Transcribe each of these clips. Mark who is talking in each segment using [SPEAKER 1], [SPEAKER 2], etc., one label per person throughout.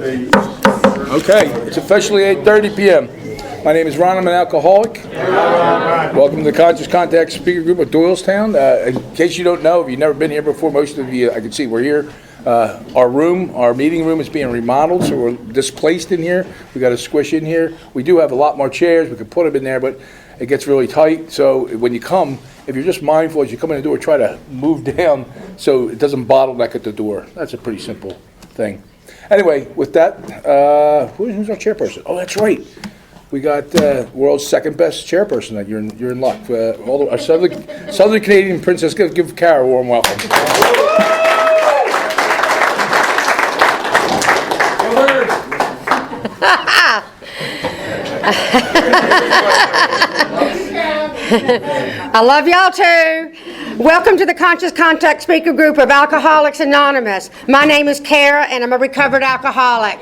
[SPEAKER 1] Okay, it's officially 8:30 p.m. My name is Ron. I'm an alcoholic. Welcome to the Conscious Contact Speaker Group of Doylestown. In case you don't know, if you've never been here before, most of you, I can see we're here. Our meeting room is being remodeled, so we're displaced in here. We got to squish in here. We do have a lot more chairs. We can put them in there, but it gets really tight. So when you come, if you're just mindful as you come in the door, try to move down so it doesn't bottleneck at the door. That's a pretty simple thing. Anyway, with that, who's our chairperson? Oh, that's right. We got world's second best chairperson. You're in luck. Our Southern Canadian princess. Give Kara a warm welcome.
[SPEAKER 2] I love y'all too. Welcome to the Conscious Contact Speaker Group of Alcoholics Anonymous. My name is Kara, and I'm a recovered alcoholic.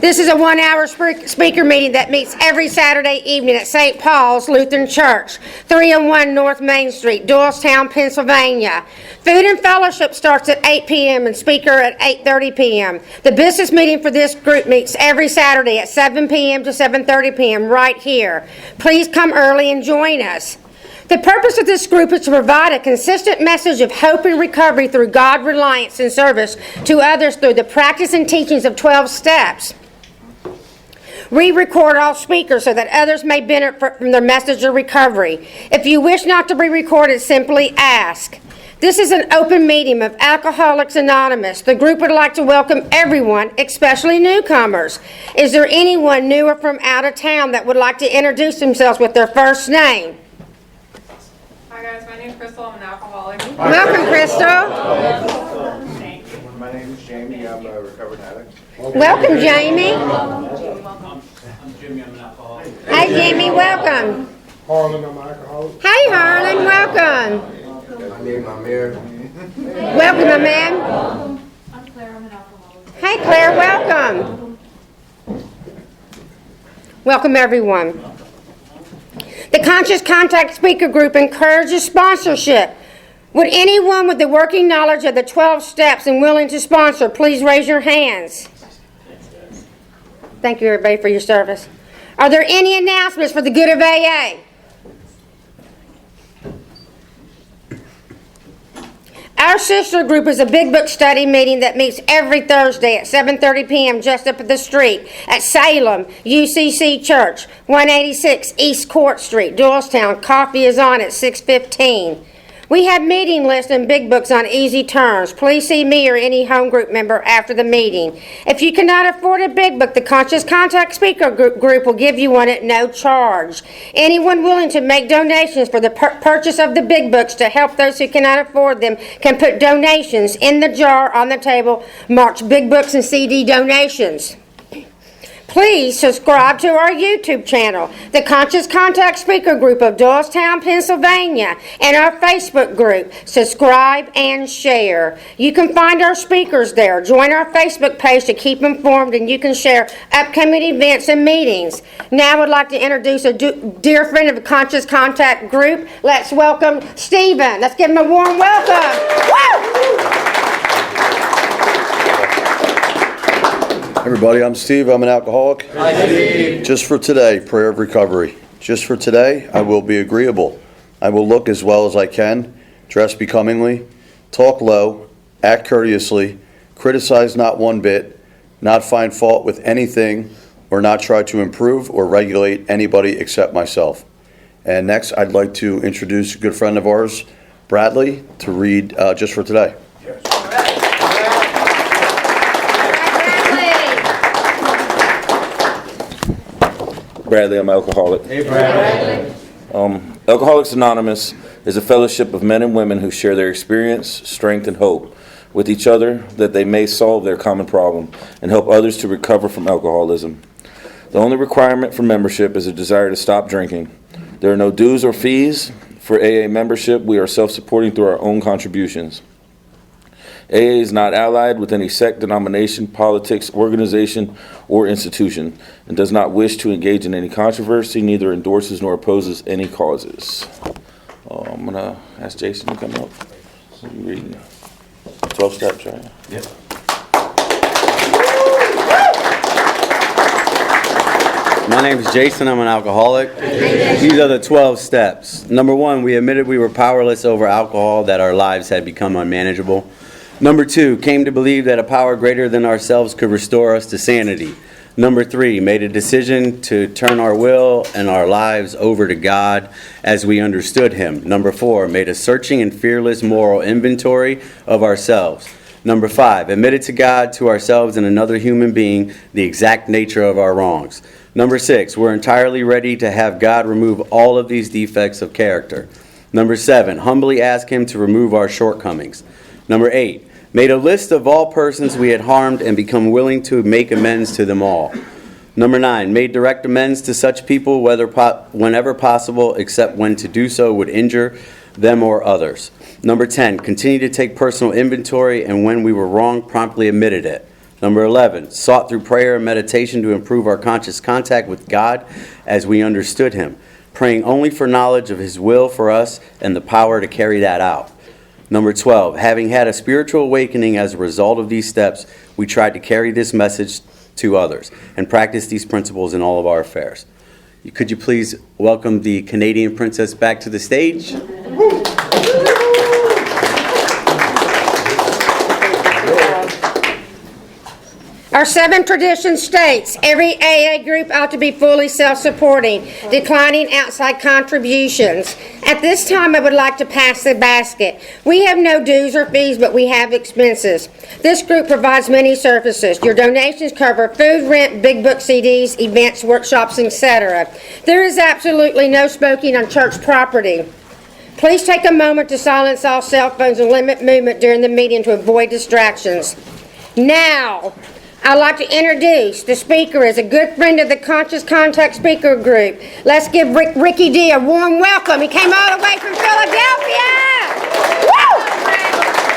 [SPEAKER 2] This is a 1-hour speaker meeting that meets every Saturday evening at St. Paul's Lutheran Church, 301 North Main Street, Doylestown, Pennsylvania. Food and fellowship starts at 8 p.m. and speaker at 8:30 p.m. The business meeting for this group meets every Saturday at 7 p.m. to 7:30 p.m. right here. Please come early and join us. The purpose of this group is to provide a consistent message of hope and recovery through God reliance and service to others through the practice and teachings of 12 steps. We record all speakers so that others may benefit from their message of recovery. If you wish not to be recorded, simply ask. This is an open meeting of Alcoholics Anonymous. The group would like to welcome everyone, especially newcomers. Is there anyone new or from out of town that would like to introduce themselves with their first name?
[SPEAKER 3] Hi guys, my name is Crystal. I'm an alcoholic.
[SPEAKER 2] Welcome, Crystal.
[SPEAKER 3] Thank you.
[SPEAKER 4] My name is Jamie. I'm a recovered addict.
[SPEAKER 2] Welcome, Jamie.
[SPEAKER 5] I'm Jimmy. I'm an alcoholic.
[SPEAKER 2] Hey, Jamie, welcome.
[SPEAKER 4] Harlan, I'm an alcoholic.
[SPEAKER 2] Hey, Harlan, welcome.
[SPEAKER 4] My name, I'm Mayor.
[SPEAKER 2] Welcome, my man.
[SPEAKER 3] I'm Claire. I'm an alcoholic.
[SPEAKER 2] Hey, Claire, welcome. Welcome, everyone. The Conscious Contact Speaker Group encourages sponsorship. Would anyone with the working knowledge of the 12 steps and willing to sponsor, please raise your hands. Thank you, everybody, for your service. Are there any announcements for the good of AA? Our sister group is a big book study meeting that meets every Thursday at 7:30 p.m. just up the street at Salem UCC Church, 186 East Court Street, Doylestown. Coffee is on at 6:15. We have meeting lists and big books on easy terms. Please see me or any home group member after the meeting. If you cannot afford a big book, the Conscious Contact Speaker Group will give you one at no charge. Anyone willing to make donations for the purchase of the big books to help those who cannot afford them can put donations in the jar on the table marked Big Books and CD Donations. Please subscribe to our YouTube channel, the Conscious Contact Speaker Group of Doylestown, Pennsylvania, and our Facebook group. Subscribe and share. You can find our speakers there. Join our Facebook page to keep informed, and you can share upcoming events and meetings. Now I would like to introduce a dear friend of the Conscious Contact Group. Let's welcome Stephen. Let's give him a warm welcome. Woo!
[SPEAKER 6] Everybody, I'm Steve. I'm an alcoholic.
[SPEAKER 4] Hi, Steve.
[SPEAKER 6] Just for today, prayer of recovery. Just for today, I will be agreeable. I will look as well as I can, dress becomingly, talk low, act courteously, criticize not one bit, not find fault with anything, or not try to improve or regulate anybody except myself. And next, I'd like to introduce a good friend of ours, Bradley, to read Just for Today.
[SPEAKER 7] Bradley, I'm alcoholic.
[SPEAKER 4] Hey, Bradley.
[SPEAKER 7] Alcoholics Anonymous is a fellowship of men and women who share their experience, strength, and hope with each other that they may solve their common problem and help others to recover from alcoholism. The only requirement for membership is a desire to stop drinking. There are no dues or fees for AA membership. We are self-supporting through our own contributions. AA is not allied with any sect, denomination, politics, organization, or institution, and does not wish to engage in any controversy, neither endorses nor opposes any causes. I'm going to ask Jason to come up. You read 12 steps, right?
[SPEAKER 4] Yep.
[SPEAKER 8] My name is Jason. I'm an alcoholic. These are the 12 steps. Number 1, we admitted we were powerless over alcohol, that our lives had become unmanageable. Number 2, came to believe that a power greater than ourselves could restore us to sanity. Number 3, made a decision to turn our will and our lives over to God as we understood Him. Number 4, made a searching and fearless moral inventory of ourselves. Number 5, admitted to God, to ourselves, and another human being the exact nature of our wrongs. Number 6, we're entirely ready to have God remove all of these defects of character. Number 7, humbly ask Him to remove our shortcomings. Number 8, made a list of all persons we had harmed and become willing to make amends to them all. Number 9, made direct amends to such people whenever possible, except when to do so would injure them or others. Number 10, continue to take personal inventory, and when we were wrong, promptly admitted it. Number 11, sought through prayer and meditation to improve our conscious contact with God as we understood Him, praying only for knowledge of His will for us and the power to carry that out. Number 12, having had a spiritual awakening as a result of these steps, we tried to carry this message to others and practice these principles in all of our affairs. Could you please welcome the Canadian Princess back to the stage?
[SPEAKER 2] Our 7 tradition states every AA group ought to be fully self-supporting, declining outside contributions. At this time, I would like to pass the basket. We have no dues or fees, but we have expenses. This group provides many services. Your donations cover food, rent, big book CDs, events, workshops, etc. There is absolutely no smoking on church property. Please take a moment to silence all cell phones and limit movement during the meeting to avoid distractions. Now, I'd like to introduce the speaker is a good friend of the Conscious Contact Speaker Group. Let's give Ricky D a warm welcome. He came all the way from Philadelphia! Woo!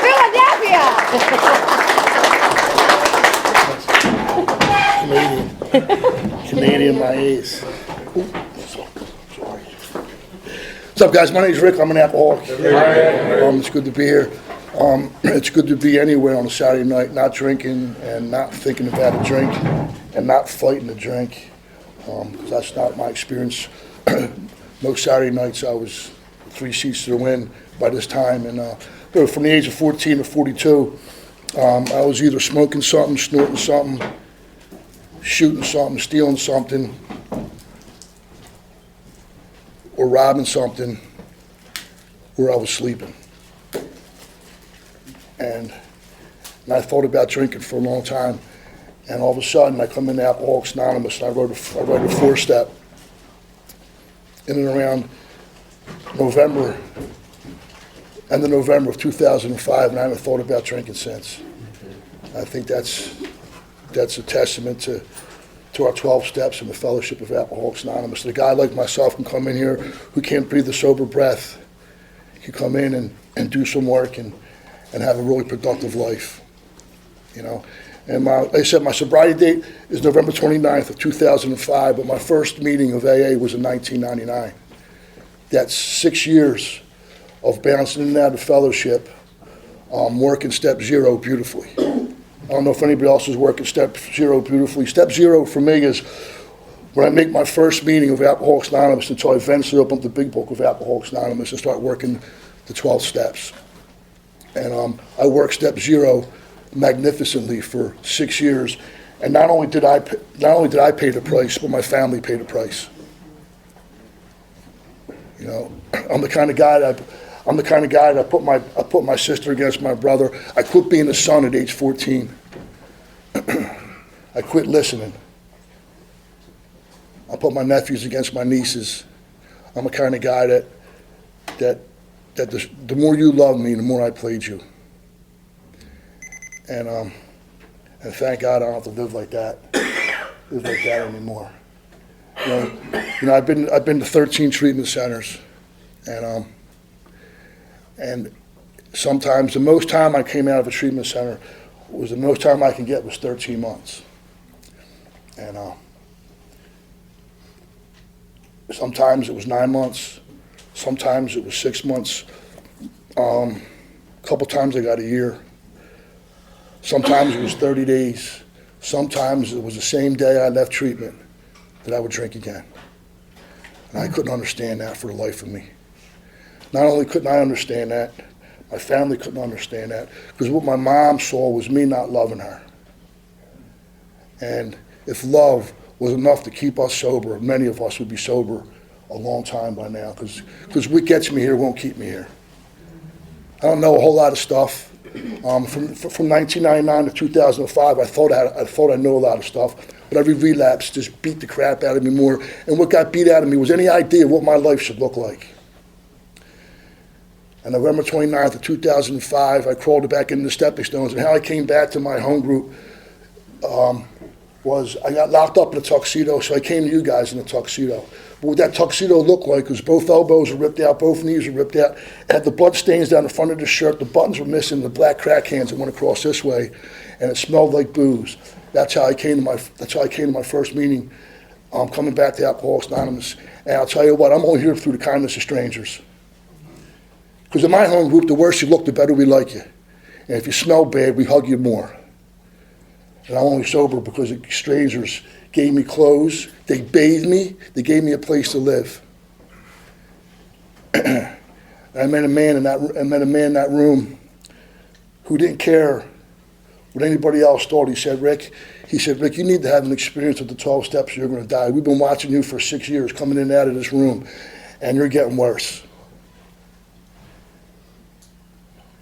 [SPEAKER 2] Philadelphia!
[SPEAKER 9] Canadian my ace. What's up, guys? My name's Rick. I'm an alcoholic. It's good to be here. It's good to be anywhere on a Saturday night, not drinking and not thinking about a drink and not fighting a drink. 'Cause that's not my experience. Most Saturday nights I was 3 seats to the wind by this time. And from the age of 14 to 42, I was either smoking something, snorting something, shooting something, stealing something, or robbing something, or I was sleeping. And I thought about drinking for a long time, and all of a sudden I come into Alcoholics Anonymous and I write a 4-step. In and around November, end of November of 2005, and I haven't thought about drinking since. I think that's a testament to our 12 steps in the Fellowship of Alcoholics Anonymous. That a guy like myself can come in here who can't breathe a sober breath, can come in and do some work and have a really productive life, you know. And like I said, my sobriety date is November 29th of 2005, but my first meeting of AA was in 1999. That's 6 years of bouncing in and out of fellowship, working step 0 beautifully. I don't know if anybody else is working step 0 beautifully. Step 0 for me is when I make my first meeting of Alcoholics Anonymous until I eventually open up the big book of Alcoholics Anonymous and start working the 12 steps. And I worked step 0 magnificently for 6 years. And not only did I pay the price, but my family paid the price. You know, I'm the kind of guy that I put my sister against my brother. I quit being a son at age 14. I quit listening. I put my nephews against my nieces. I'm the kind of guy that the more you love me, the more I played you. And thank God I don't have to live like that anymore. You know, I've been to 13 treatment centers, and sometimes the most time I came out of a treatment center was the most time I can get was 13 months. And sometimes it was 9 months. Sometimes it was 6 months. A couple times I got a year. Sometimes it was 30 days. Sometimes it was the same day I left treatment. that I would drink again. And I couldn't understand that for the life of me. Not only couldn't I understand that, my family couldn't understand that, because what my mom saw was me not loving her. And if love was enough to keep us sober, many of us would be sober a long time by now, because what gets me here won't keep me here. I don't know a whole lot of stuff. From 1999 to 2005, I thought I knew a lot of stuff, but every relapse just beat the crap out of me more. And what got beat out of me was any idea of what my life should look like. On November 29th of 2005, I crawled back into the stepping stones, and how I came back to my home group was I got locked up in a tuxedo, so I came to you guys in a tuxedo. But what that tuxedo looked like was both elbows were ripped out, both knees were ripped out. It had the blood stains down the front of the shirt, the buttons were missing, the black crack hands that went across this way, and it smelled like booze. That's how I came to my first meeting, coming back to Alcoholics Anonymous. And I'll tell you what, I'm only here through the kindness of strangers. Because in my home group, the worse you look, the better we like you. And if you smell bad, we hug you more. And I'm only sober because the strangers gave me clothes, they bathed me, they gave me a place to live. I met a man in that room who didn't care what anybody else thought. He said, Rick, you need to have an experience with the 12 steps or you're going to die. We've been watching you for 6 years coming in and out of this room, and you're getting worse.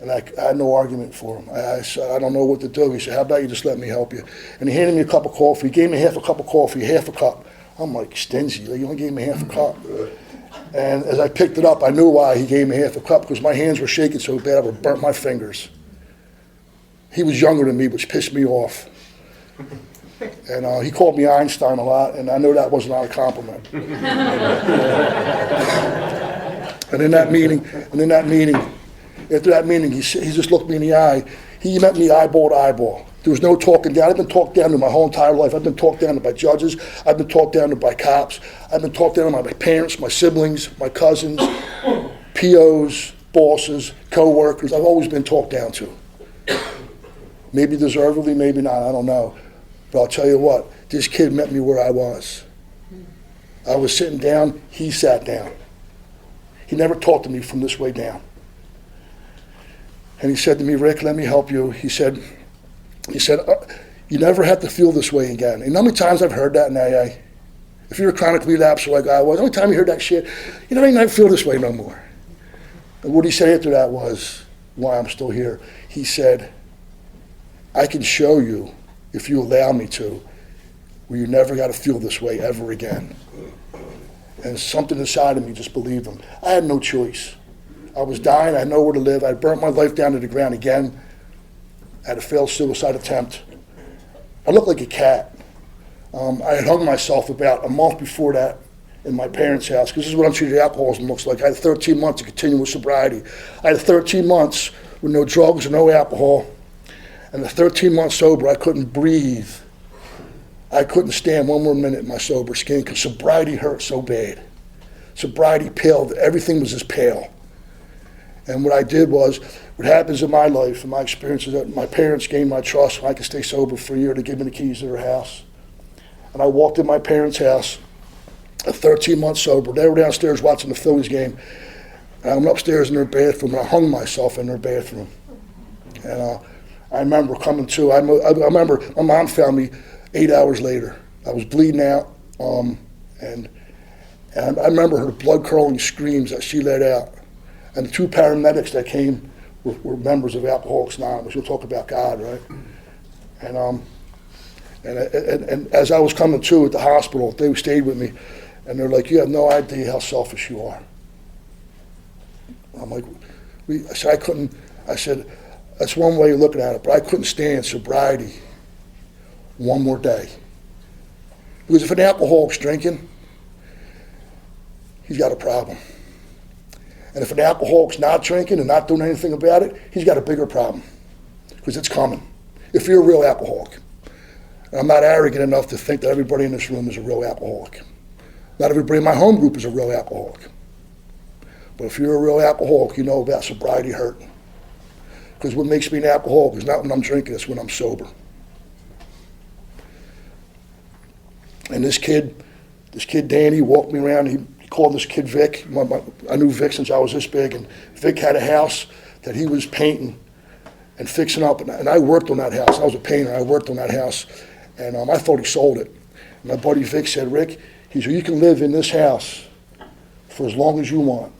[SPEAKER 9] And I had no argument for him. I said, I don't know what to do. He said, how about you just let me help you? And he handed me a cup of coffee. He gave me half a cup of coffee, half a cup. I'm like, stingy. You only gave me half a cup. And as I picked it up, I knew why he gave me half a cup, because my hands were shaking so bad I would have burnt my fingers. He was younger than me, which pissed me off. And he called me Einstein a lot, and I know that was not a compliment. And in that meeting, after that meeting, he just looked me in the eye. He met me eyeball to eyeball. There was no talking down. I've been talked down to my whole entire life. I've been talked down to by judges. I've been talked down to by cops. I've been talked down to by my parents, my siblings, my cousins, POs, bosses, co-workers. I've always been talked down to. Maybe deservedly, maybe not, I don't know. But I'll tell you what, this kid met me where I was. I was sitting down, he sat down. He never talked to me from this way down. And he said to me, Rick, let me help you. He said, you never have to feel this way again. And how many times I've heard that in AA? If you're a chronic relapser like I was, how many times you heard that shit? You never feel this way no more. And what he said after that was why I'm still here. He said, I can show you, if you allow me to, where you never got to feel this way ever again. And something inside of me just believed him. I had no choice. I was dying, I had nowhere to live. I burnt my life down to the ground again. I had a failed suicide attempt. I looked like a cat. I had hung myself about a month before that in my parents' house, because this is what untreated alcoholism looks like. I had 13 months of continuous sobriety. I had 13 months with no drugs or no alcohol. And the 13 months sober, I couldn't breathe. I couldn't stand one more minute in my sober skin, because sobriety hurt so bad. Sobriety paled, everything was just pale. And what I did was, what happens in my life, in my experience, is that my parents gained my trust when I could stay sober for a year to give me the keys to their house. And I walked in my parents' house at 13 months sober. They were downstairs watching the Phillies game. And I went upstairs in their bathroom, and I hung myself in their bathroom. And I remember coming to, I remember my mom found me 8 hours later. I was bleeding out, and I remember her blood-curdling screams that she let out. And the two paramedics that came were members of Alcoholics Anonymous. You'll talk about God, right? And as I was coming to at the hospital, they stayed with me, and they're like, you have no idea how selfish you are. I'm like, I said, that's one way of looking at it, but I couldn't stand sobriety one more day. Because if an alcoholic's drinking, he's got a problem. And if an alcoholic's not drinking and not doing anything about it, he's got a bigger problem, because it's coming. If you're a real alcoholic, and I'm not arrogant enough to think that everybody in this room is a real alcoholic. Not everybody in my home group is a real alcoholic. But if you're a real alcoholic, you know about sobriety hurt. Because what makes me an alcoholic is not when I'm drinking, it's when I'm sober. And this kid This kid Danny walked me around. He called this kid Vic. I knew Vic since I was this big, and Vic had a house that he was painting and fixing up, and I worked on that house. I was a painter. I worked on that house, and I thought he sold it. My buddy Vic said, Rick, he said, you can live in this house for as long as you want.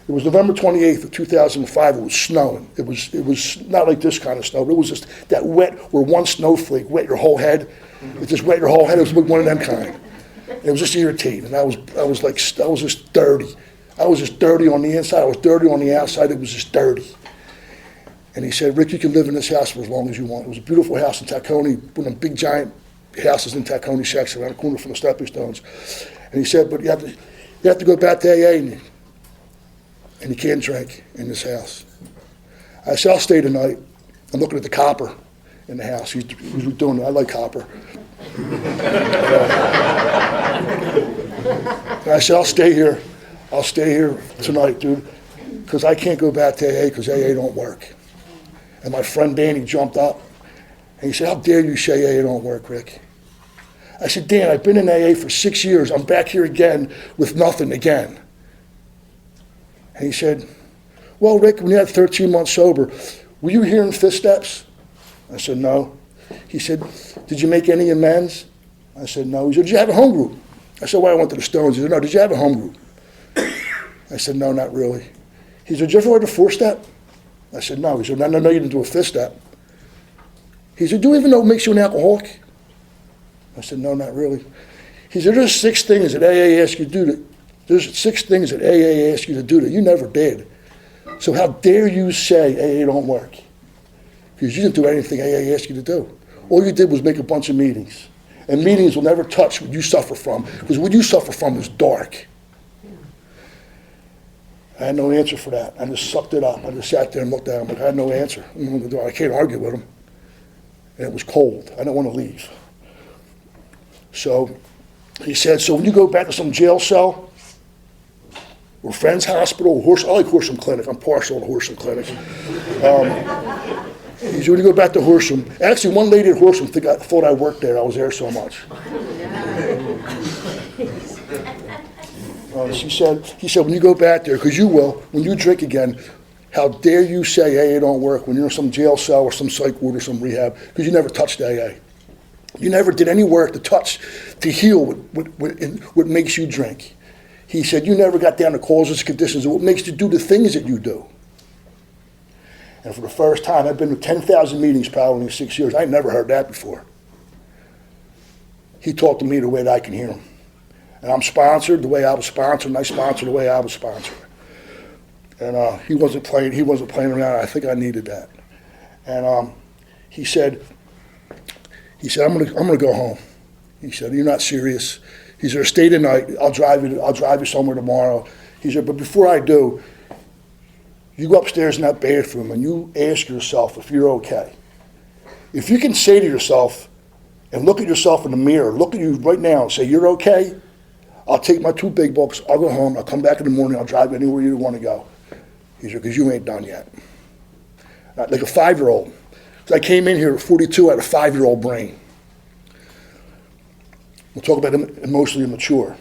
[SPEAKER 9] It was November 28th of 2005. It was snowing. It was not like this kind of snow. It was just that wet where one snowflake wet your whole head. It just wet your whole head. It was one of them kind. It was just irritating. And I was just dirty. I was just dirty on the inside. I was dirty on the outside. It was just dirty. And he said, Rick, you can live in this house for as long as you want. It was a beautiful house in Tacony, one of the big giant houses in Tacony section around the corner from the stepping stones. And he said, but you have to go back to AA and you can't drink in this house. I said, I'll stay tonight. I'm looking at the copper in the house. He's doing it. I like copper. And I said, I'll stay here. I'll stay here tonight, dude, because I can't go back to AA because AA don't work. And my friend Danny jumped up and he said, how dare you say AA don't work, Rick? I said, Dan, I've been in AA for 6 years. I'm back here again with nothing again. And he said, well, Rick, when you had 13 months sober, were you hearing fifth steps? I said, no. He said, did you make any amends? I said, no. He said, did you have a home group? I said, well, I went to the Stones. He said, no, did you have a home group? I said, no, not really. He said, did you ever write a four-step? I said, no. He said, no, you didn't do a fifth step. He said, do you even know what makes you an alcoholic? I said, no, not really. He said, there's 6 things that AA asks you to do. There's 6 things that AA asks you to do that you never did. So how dare you say AA don't work? Because you didn't do anything AA asked you to do. All you did was make a bunch of meetings. And meetings will never touch what you suffer from, because what you suffer from is dark. I had no answer for that. I just sucked it up. I just sat there and looked at him. Like, I had no answer. I can't argue with him. And it was cold. I didn't want to leave. So he said, so when you go back to some jail cell, or Friends Hospital, I like Horsham Clinic. I'm partial to Horsham Clinic. He said, when you go back to Horsham, actually one lady at Horsham thought I worked there. I was there so much. He said, when you go back there, because you will, when you drink again, how dare you say AA don't work when you're in some jail cell or some psych ward or some rehab, because you never touched AA. You never did any work to heal what makes you drink. He said, you never got down to causes and conditions of what makes you do the things that you do. And for the first time, I've been to 10,000 meetings probably in 6 years. I never heard that before. He talked to me the way that I can hear him. And I'm sponsored the way I was sponsored, and I sponsor the way I was sponsored. And he wasn't playing around. I think I needed that. And he said, I'm gonna go home. He said, you're not serious. He said, stay tonight. I'll drive you somewhere tomorrow. He said, but before I do, you go upstairs in that bathroom and you ask yourself if you're okay. If you can say to yourself and look at yourself in the mirror, look at you right now and say, you're okay, I'll take my 2 big books, I'll go home, I'll come back in the morning, I'll drive anywhere you want to go. He said, because you ain't done yet. Like a 5-year-old. So I came in here at 42, I had a 5-year-old brain. We'll talk about emotionally immature.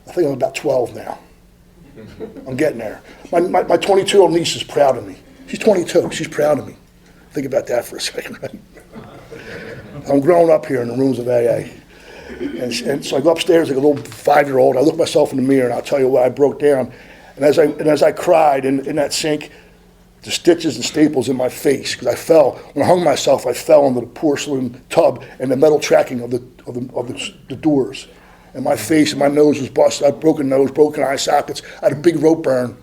[SPEAKER 9] I think I'm about 12 now. I'm getting there. My 22-year-old niece is proud of me. She's 22. She's proud of me. Think about that for a second, right? I'm growing up here in the rooms of AA. And so I go upstairs like a little 5-year-old. I look myself in the mirror, and I'll tell you what, I broke down. And as I cried in that sink, the stitches and staples in my face, because I fell. When I hung myself, I fell into the porcelain tub and the metal tracking of the doors. And my face and my nose was busted. I had broken nose, broken eye sockets. I had a big rope burn.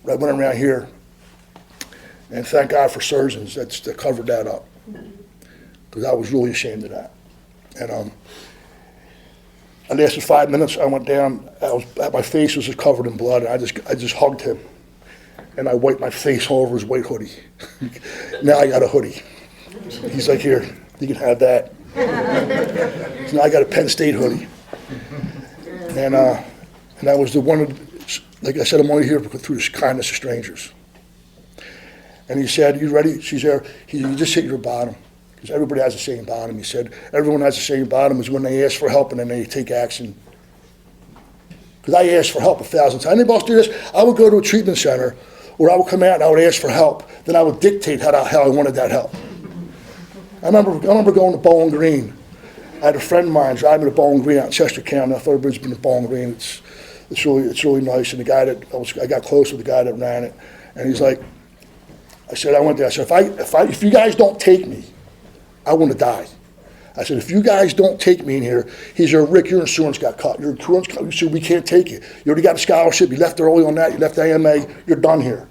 [SPEAKER 9] I went around here. And thank God for surgeons that covered that up. Because I was really ashamed of that. And I lasted 5 minutes. I went down. My face was just covered in blood. And I just hugged him. And I wiped my face all over his white hoodie. Now I got a hoodie. He's like, here, you can have that. So now I got a Penn State hoodie. And I was the one, like I said, I'm only here through the kindness of strangers. And he said, you ready? She's there. You just hit your bottom. Because everybody has the same bottom. He said, everyone has the same bottom is when they ask for help and then they take action. Because I asked for help 1,000 times. Anybody else do this? I would go to a treatment center where I would come out and I would ask for help. Then I would dictate how I wanted that help. I remember going to Bowling Green. I had a friend of mine driving me to Bowling Green out in Chester County. I thought everybody's been to Bowling Green. It's really nice. And the guy I got close with the guy that ran it, and he's like, I went there. I said, if you guys don't take me, I want to die. I said, if you guys don't take me in here, he's there, Rick, your insurance got cut. Your insurance cut. He said, we can't take you. You already got a scholarship. You left early on that. You left AMA. You're done here.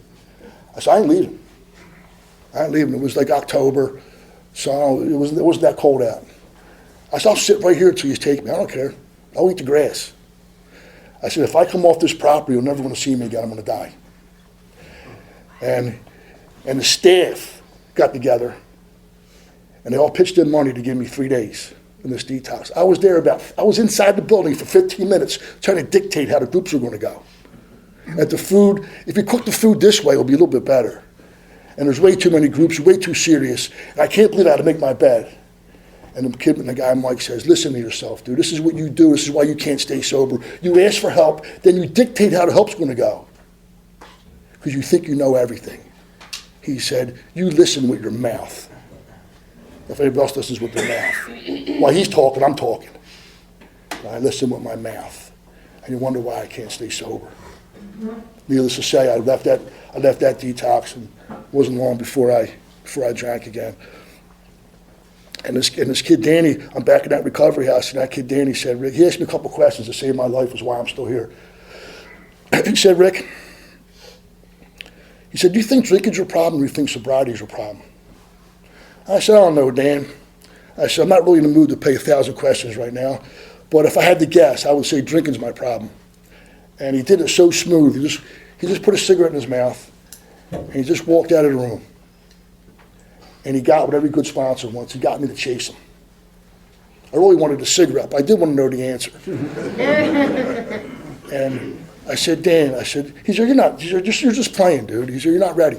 [SPEAKER 9] I said, I ain't leaving. It was like October, so it wasn't that cold out. I said, I'll sit right here until you take me. I don't care. I'll eat the grass. I said, if I come off this property, you're never going to see me again. I'm going to die. And the staff got together, and they all pitched in money to give me 3 days in this detox. I was inside the building for 15 minutes trying to dictate how the groups were going to go. At the food, if you cook the food this way, it'll be a little bit better. And there's way too many groups, way too serious. And I can't believe I had to make my bed. And the guy Mike says, listen to yourself, dude. This is what you do. This is why you can't stay sober. You ask for help, then you dictate how the help's going to go. Because you think you know everything. He said, you listen with your mouth. If anybody else listens with their mouth. While he's talking, I'm talking. I listen with my mouth. And you wonder why I can't stay sober. Needless to say, I left that detox, and it wasn't long before I drank again. And this kid Danny, I'm back in that recovery house, and that kid Danny said, Rick, he asked me a couple questions to save my life, is why I'm still here. He said, Rick, he said, do you think drinking's your problem, or do you think sobriety's your problem? I said, I don't know, Dan. I said, I'm not really in the mood to pay 1,000 questions right now, but if I had to guess, I would say drinking's my problem. And he did it so smooth. He just put a cigarette in his mouth, and he just walked out of the room. And he got what every good sponsor wants. He got me to chase him. I really wanted a cigarette, but I did want to know the answer. And I said, Dan, he said, you're just playing, dude. He said, you're not ready.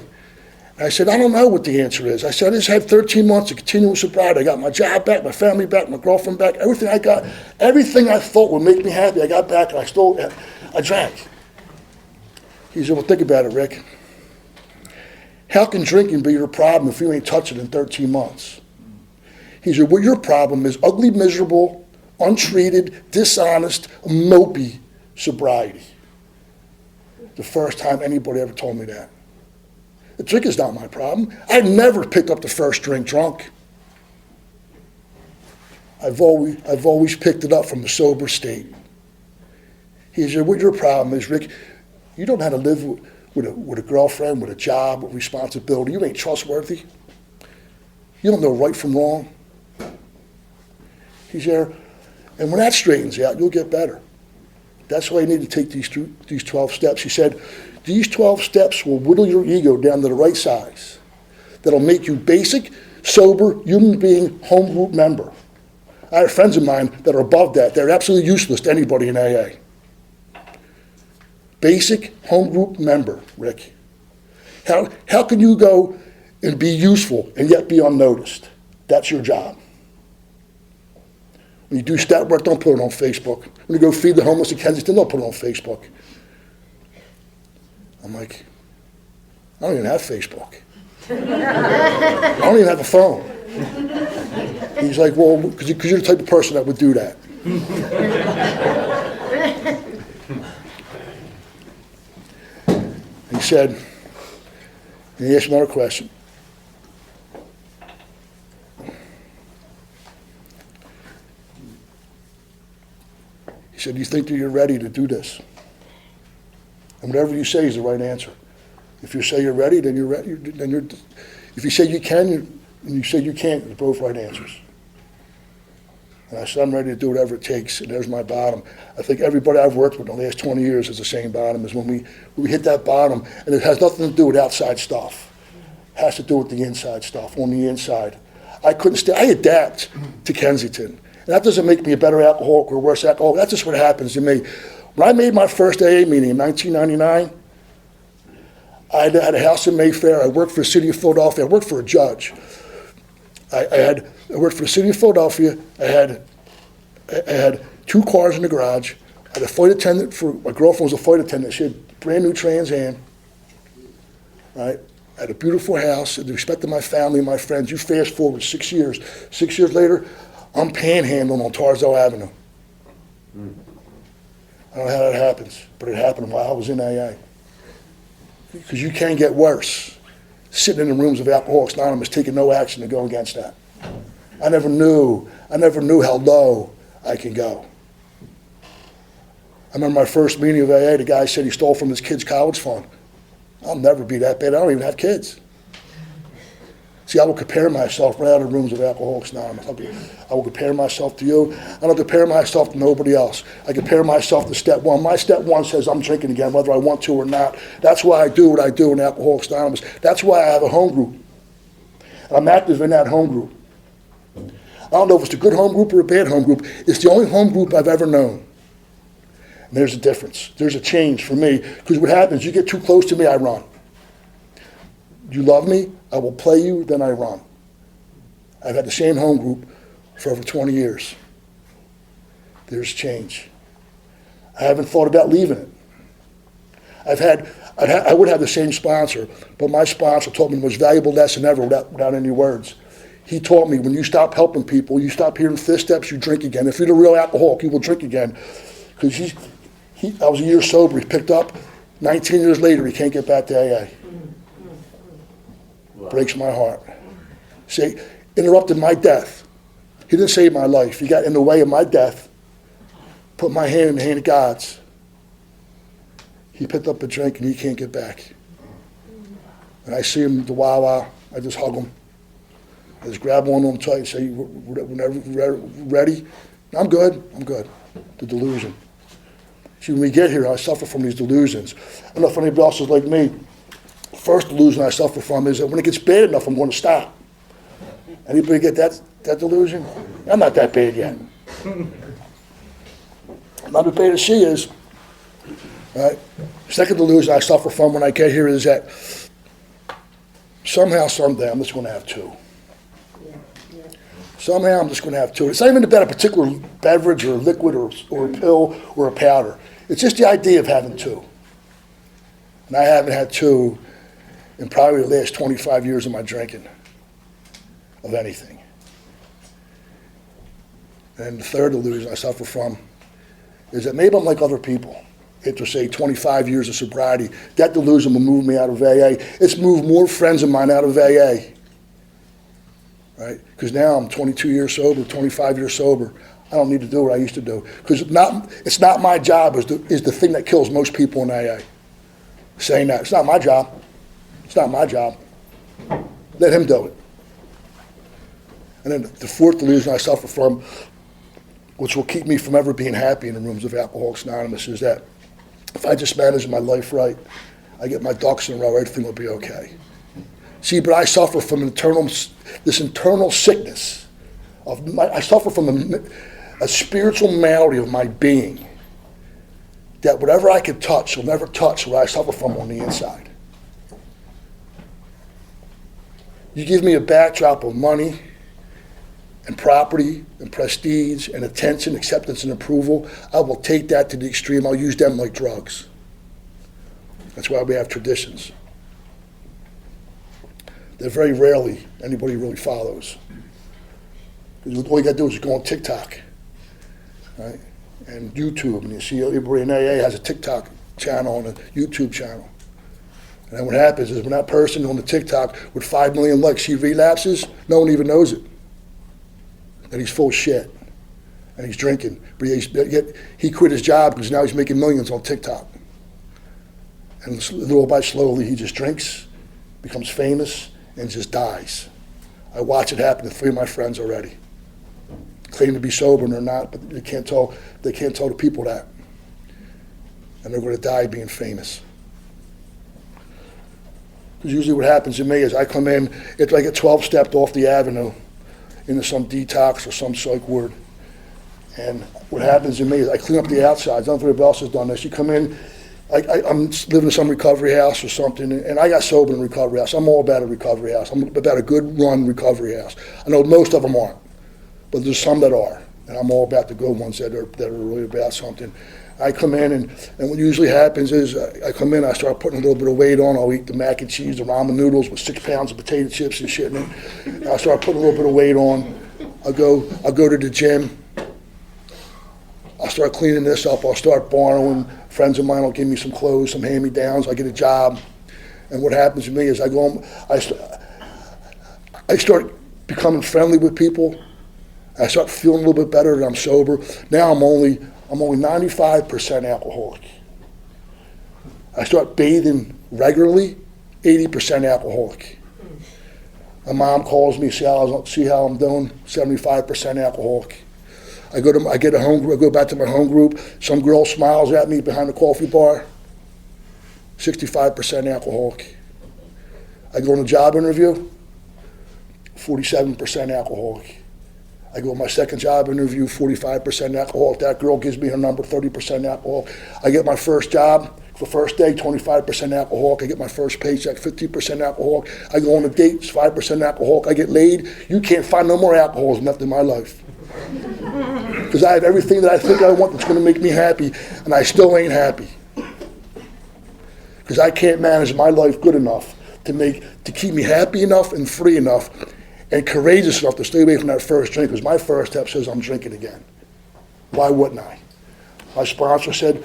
[SPEAKER 9] And I said, I don't know what the answer is. I said, I just had 13 months of continuous sobriety. I got my job back, my family back, my girlfriend back, everything I got, everything I thought would make me happy, I got back, and I drank. He said, well, think about it, Rick. How can drinking be your problem if you ain't touched it in 13 months? He said, well, your problem is ugly, miserable, untreated, dishonest, mopey sobriety. The first time anybody ever told me that. The drink is not my problem. I never picked up the first drink drunk. I've always picked it up from a sober state. He said, what your problem is, Rick, you don't know how to live with a girlfriend, with a job, with responsibility. You ain't trustworthy. You don't know right from wrong. He's there. And when that straightens out, you'll get better. That's why you need to take these 12 steps. He said, these 12 steps will whittle your ego down to the right size. That'll make you basic, sober, human being, home group member. I have friends of mine that are above that. They're absolutely useless to anybody in AA. Basic home group member, Rick. How can you go and be useful and yet be unnoticed? That's your job. When you do step work, don't put it on Facebook. When you go feed the homeless in Kensington, don't put it on Facebook. I'm like, I don't even have Facebook. I don't even have a phone. He's like, well, because you're the type of person that would do that. He said, and he asked another question. He said, do you think that you're ready to do this? And whatever you say is the right answer. If you say you're ready, then you're ready. If you say you can, and you say you can't, you're both right answers. And I said, I'm ready to do whatever it takes, and there's my bottom. I think everybody I've worked with in the last 20 years has the same bottom, is when we hit that bottom, and it has nothing to do with outside stuff. It has to do with the inside stuff, on the inside. I couldn't stay, I adapt to Kensington. And that doesn't make me a better alcoholic or a worse alcoholic. That's just what happens to me. When I made my first AA meeting in 1999, I had a house in Mayfair. I worked for the city of Philadelphia. I worked for a judge. I worked for the city of Philadelphia. I had 2 cars in the garage. I had a flight attendant my girlfriend was a flight attendant. She had a brand new Trans Am. Right? I had a beautiful house, and the respect of my family and my friends. You fast forward 6 years. 6 years later, I'm panhandling on Tarzell Avenue. I don't know how that happens, but it happened while I was in AA. Because you can get worse. Sitting in the rooms of Alcoholics Anonymous, taking no action to go against that. I never knew how low I can go. I remember my first meeting of AA, the guy said he stole from his kid's college fund. I'll never be that bad. I don't even have kids. See, I will compare myself right out of the rooms of Alcoholics Anonymous. I will compare myself to you. I don't compare myself to nobody else. I compare myself to step one. My step one says I'm drinking again, whether I want to or not. That's why I do what I do in Alcoholics Anonymous. That's why I have a home group. And I'm active in that home group. I don't know if it's a good home group or a bad home group. It's the only home group I've ever known. And there's a difference. There's a change for me. Because what happens, you get too close to me, I run. You love me, I will play you, then I run. I've had the same home group for over 20 years. There's change. I haven't thought about leaving it. I would have the same sponsor, but my sponsor taught me the most valuable lesson ever without any words. He taught me when you stop helping people, you stop hearing fifth steps, you drink again. If you're the real alcoholic, you will drink again. Because I was a year sober, he picked up. 19 years later, he can't get back to AA. Breaks my heart. See, interrupted my death. He didn't save my life. He got in the way of my death, put my hand in the hand of God's. He picked up a drink and he can't get back. And I see him at the Wawa, I just hug him. I just grab one of them tight and say, whenever ready? I'm good. The delusion. See, when we get here, I suffer from these delusions. I don't know if anybody else is like me. First delusion I suffer from is that when it gets bad enough, I'm going to stop. Anybody get that delusion? I'm not that bad yet. I'm not as bad as she is. Right? Second delusion I suffer from when I get here is that somehow, someday, I'm just going to have 2. Somehow I'm just going to have 2. It's not even about a particular beverage or a liquid or a pill or a powder. It's just the idea of having 2. And I haven't had 2 in probably the last 25 years of my drinking of anything. And the third delusion I suffer from is that maybe I'm like other people. After, say, 25 years of sobriety, that delusion will move me out of AA. It's moved more friends of mine out of AA. Right? Because now I'm 22 years sober, 25 years sober. I don't need to do what I used to do. Because it's not my job is the thing that kills most people in AA. Saying that. It's not my job. It's not my job. Let him do it. And then the fourth delusion I suffer from, which will keep me from ever being happy in the rooms of Alcoholics Anonymous, is that if I just manage my life right, I get my ducks in a row, everything will be okay. See, but I suffer from this internal sickness. I suffer from a spiritual malady of my being that whatever I can touch will never touch what I suffer from on the inside. You give me a backdrop of money and property and prestige and attention, acceptance and approval, I will take that to the extreme. I'll use them like drugs. That's why we have traditions. They're very rarely anybody really follows. Because all you got to do is go on TikTok, right? And YouTube, and you see everybody in AA has a TikTok channel and a YouTube channel. And then what happens is when that person on the TikTok with 5 million likes, she relapses, no one even knows it. And he's full of shit. And he's drinking. But yet he quit his job because now he's making millions on TikTok. And little by slowly he just drinks, becomes famous, and just dies. I watch it happen to 3 of my friends already. Claim to be sober and they're not, but they can't tell the people that. And they're going to die being famous. Because usually what happens to me is I come in, it's like I get 12 stepped off the avenue into some detox or some psych ward. And what happens to me is I clean up the outsides. I don't know if anybody else has done this. You come in, I'm living in some recovery house or something, and I got sober in a recovery house. I'm all about a recovery house. I'm about a good run recovery house. I know most of them aren't, but there's some that are, and I'm all about the good ones that are really about something. I come in, and what usually happens is I come in, I start putting a little bit of weight on. I'll eat the mac and cheese, the ramen noodles with 6 pounds of potato chips and shit in it. And I start putting a little bit of weight on. I'll go to the gym. I'll start cleaning this up. I'll start borrowing. Friends of mine will give me some clothes, some hand-me-downs. I get a job. And what happens to me is I go home, I start becoming friendly with people. I start feeling a little bit better that I'm sober. Now I'm only 95% alcoholic. I start bathing regularly, 80% alcoholic. My mom calls me, see how I'm doing, 75% alcoholic. I go back to my home group. Some girl smiles at me behind the coffee bar, 65% alcoholic. I go on a job interview, 47% alcoholic. I go to my second job interview, 45% alcohol. That girl gives me her number, 30% alcohol. I get my first job, the first day, 25% alcohol. I get my first paycheck, 50% alcohol. I go on a date, it's 5% alcohol. I get laid. You can't find no more alcoholism left in my life. Because I have everything that I think I want that's going to make me happy, and I still ain't happy. Because I can't manage my life good enough to keep me happy enough and free enough and courageous enough to stay away from that first drink, because my first step says I'm drinking again. Why wouldn't I? My sponsor said,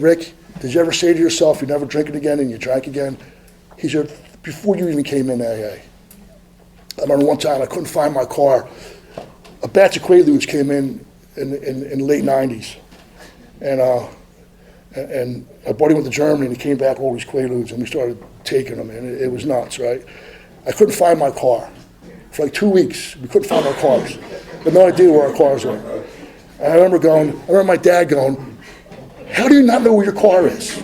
[SPEAKER 9] Rick, did you ever say to yourself you're never drinking again and you drank again? He said, before you even came in AA. I remember one time I couldn't find my car. A batch of Quaaludes came in the late 90s. And my buddy went to Germany and he came back with all these Quaaludes and we started taking them, and it was nuts, right? I couldn't find my car. For like 2 weeks, we couldn't find our cars. We had no idea where our cars were. And I remember my dad going, how do you not know where your car is?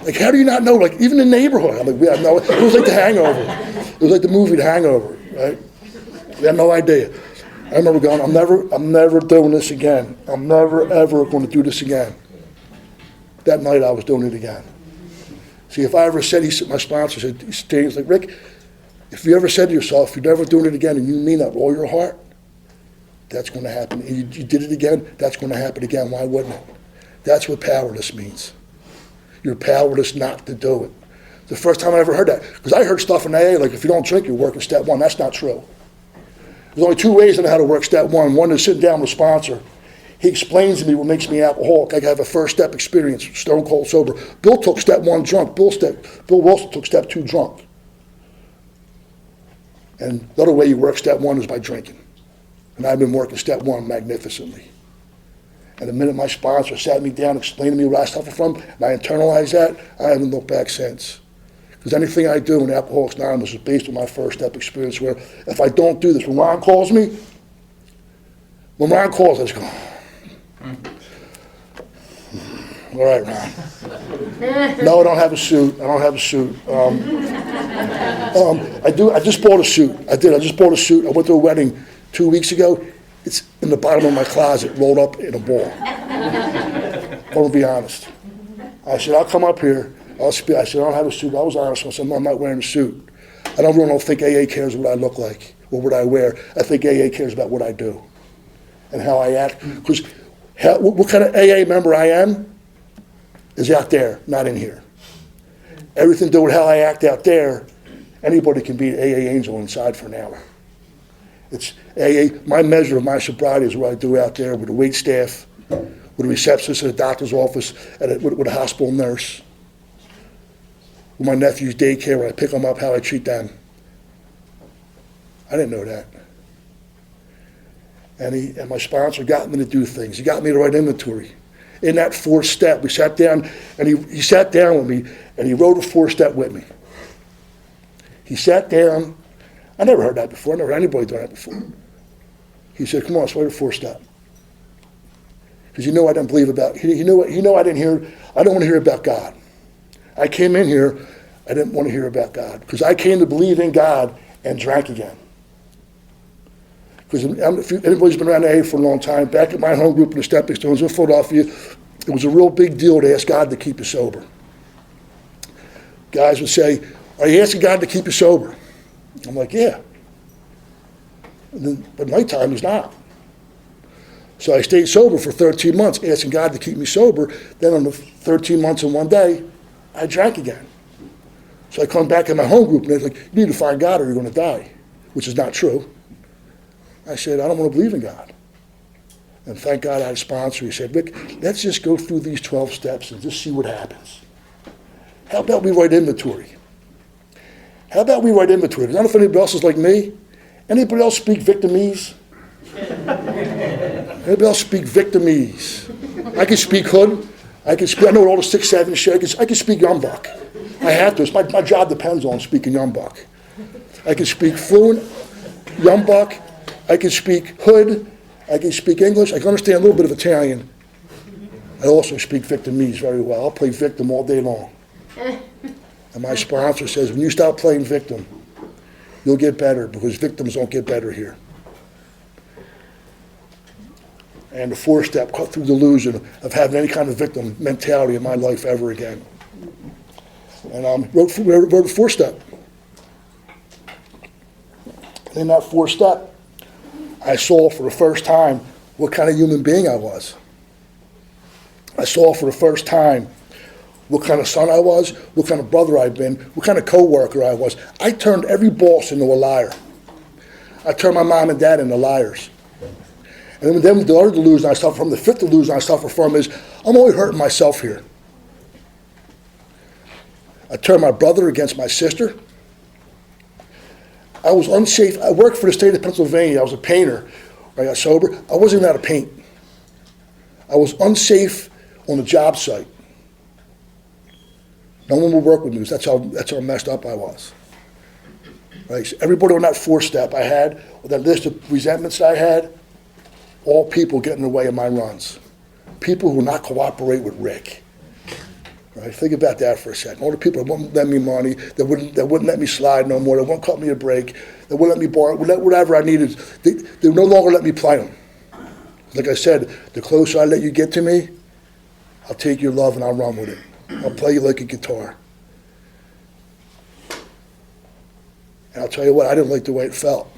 [SPEAKER 9] Like, how do you not know? Like, even the neighborhood. I'm like, we had no, it was like The Hangover. It was like the movie The Hangover, right? We had no idea. I remember going, I'm never doing this again. I'm never, ever going to do this again. That night I was doing it again. See, if I ever said, my sponsor said, he's like, Rick, if you ever said to yourself, you're never doing it again, and you mean that with all your heart, that's going to happen. And you did it again, that's going to happen again. Why wouldn't it? That's what powerless means. You're powerless not to do it. The first time I ever heard that, because I heard stuff in AA, like if you don't drink, you're working step one. That's not true. There's only 2 ways I know how to work step one. One is sitting down with a sponsor. He explains to me what makes me alcoholic. I have a first step experience, stone cold sober. Bill took step one drunk. Bill Wilson took step two drunk. And the other way you work step one is by drinking. And I've been working step one magnificently. And the minute my sponsor sat me down, explained to me where I suffer from, and I internalized that, I haven't looked back since. Because anything I do in Alcoholics Anonymous is based on my first step experience, where if I don't do this, when Ron calls, I just go, all right, Ron. No, I don't have a suit. I just bought a suit. I just bought a suit. I went to a wedding 2 weeks ago. It's in the bottom of my closet, rolled up in a ball. I'm going to be honest. I said, I'll come up here. I said, I don't have a suit. I was honest. I said, no, I'm not wearing a suit. I don't think AA cares what I look like or what I wear. I think AA cares about what I do and how I act. Because what kind of AA member I am is out there, not in here. Everything to do with how I act out there, anybody can be an AA angel inside for an hour. It's AA, my measure of my sobriety is what I do out there with the wait staff, with a receptionist at a doctor's office, with a hospital nurse, with my nephew's daycare, when I pick them up, how I treat them. I didn't know that. And my sponsor got me to do things. He got me to write inventory. In that fourth step, we sat down, and he sat down with me, and he wrote a four-step with me. He sat down. I never heard that before. I never heard anybody do that before. He said, come on, let's write a four-step. Because I didn't believe about, I don't want to hear about God. I came in here, I didn't want to hear about God. Because I came to believe in God and drank again. Because if anybody's been around AA for a long time, back at my home group in the Stepping Stones in Philadelphia, it was a real big deal to ask God to keep you sober. Guys would say, "Are you asking God to keep you sober?" I'm like, "Yeah." But nighttime is not. So I stayed sober for 13 months, asking God to keep me sober. Then on the 13 months and one day, I drank again. So I come back in my home group, and they're like, "You need to find God or you're going to die," which is not true. I said, "I don't want to believe in God." And thank God I had a sponsor. He said, "Rick, let's just go through these 12 steps and just see what happens. How about we write inventory? How about we write inventory? I don't know if anybody else is like me. Anybody else speak victimese? Anybody else speak victimese? I can speak hood. I know all the 6, 7 shit. I can speak Yumbuck. I have to. My job depends on speaking Yumbuck. I can speak fluent Yumbuck. I can speak hood. I can speak English. I can understand a little bit of Italian. I also speak victimese very well. I'll play victim all day long. And my sponsor says, when you stop playing victim, you'll get better, because victims don't get better here. And the 4th step, cut through the delusion of having any kind of victim mentality in my life ever again. And wrote the 4th step. In that 4th step, I saw for the first time what kind of human being I was. I saw for the first time what kind of son I was, what kind of brother I'd been, what kind of co-worker I was. I turned every boss into a liar. I turned my mom and dad into liars. And then the other delusion I suffer from, the 5th delusion I suffer from is, I'm only hurting myself here. I turned my brother against my sister. I was unsafe. I worked for the state of Pennsylvania. I was a painter. When I got sober, I wasn't even allowed to paint. I was unsafe on the job site. No one would work with me. That's how messed up I was. Right? So everybody on that 4th step I had, with that list of resentments I had, all people get in the way of my runs. People who will not cooperate with Rick. Right? Think about that for a second. All the people that wouldn't lend me money, that wouldn't let me slide no more, that wouldn't cut me a break, that wouldn't let me borrow, whatever I needed, they would no longer let me play them. Like I said, the closer I let you get to me, I'll take your love and I'll run with it. I'll play you like a guitar. And I'll tell you what, I didn't like the way it felt.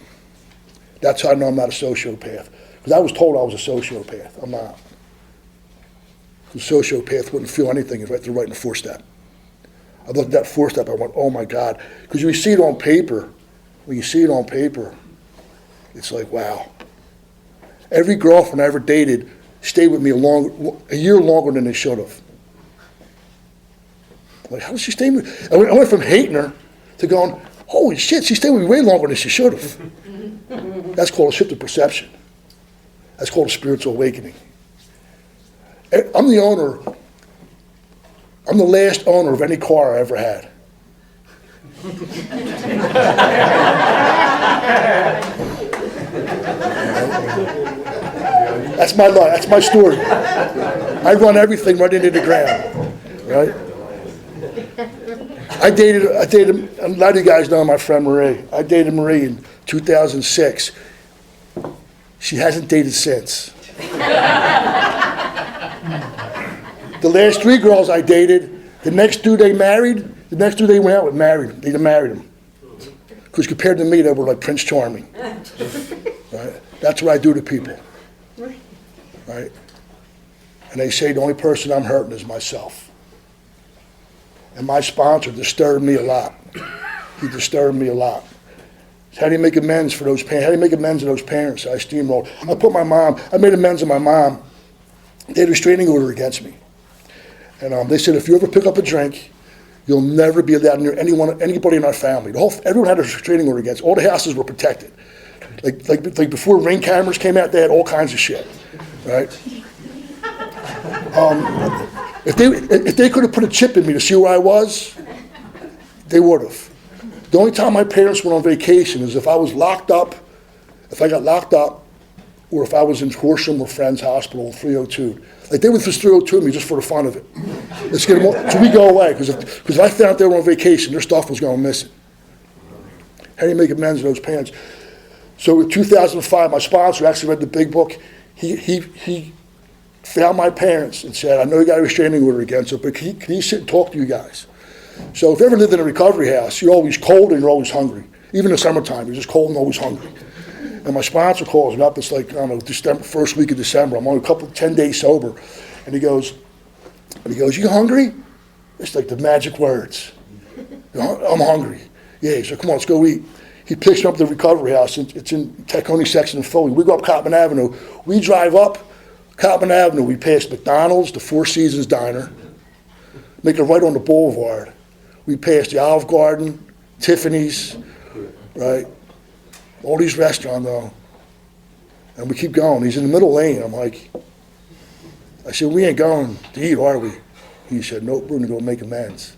[SPEAKER 9] That's how I know I'm not a sociopath. Because I was told I was a sociopath. I'm not. The sociopath wouldn't feel anything right in the 4th step. I looked at that 4th step, I went, oh my God. Because you see it on paper. When you see it on paper, it's like, wow. Every girlfriend I ever dated stayed with me a year longer than they should have. Like, how did she stay with me? I went from hating her to going, holy shit, she stayed with me way longer than she should have. That's called a shift of perception. That's called a spiritual awakening. I'm the last owner of any car I ever had. That's my life. That's my story. I run everything right into the ground. Right? I dated, a lot of you guys know my friend Marie. I dated Marie in 2006. She hasn't dated since. The last 3 girls I dated, the next 2 they married, the next 2 they went out with married. They married them. Because compared to me, they were like Prince Charming. Right? That's what I do to people. Right? And they say the only person I'm hurting is myself. And my sponsor disturbed me a lot. He disturbed me a lot. How do you make amends for those parents? How do you make amends to those parents I steamrolled? I made amends to my mom. They had a restraining order against me. And they said, if you ever pick up a drink, you'll never be allowed near anybody in our family. Everyone had a restraining order against. All the houses were protected. Like before Ring cameras came out, they had all kinds of shit, right? If they could have put a chip in me to see where I was, they would have. The only time my parents went on vacation is if I was locked up, if I got locked up, or if I was in Horsham or Friends Hospital 302. Like, they would just 302 me just for the fun of it. Let's get them all, so we go away, because if I found out they were on vacation, their stuff was going missing. How do you make amends to those parents? So in 2005, my sponsor actually read the big book. He found my parents and said, I know you got a restraining order against it, but can you sit and talk to you guys? So if you ever lived in a recovery house, you're always cold and you're always hungry. Even in the summertime, you're just cold and always hungry. And my sponsor calls me up, it's like, I don't know, December, first week of December. I'm only 10 days sober. And he goes, you hungry? It's like the magic words. I'm hungry. Yeah, he said, come on, let's go eat. He picks me up at the recovery house. It's in Tacony section of Philly. We go up Cottman Avenue. We drive up Cottman Avenue. We pass McDonald's, the Four Seasons Diner, make it right on the boulevard. We pass the Olive Garden, Tiffany's, right? All these restaurants, though. And we keep going. He's in the middle lane. I'm like, I said, we ain't going to eat, are we? He said, nope, we're going to go make amends.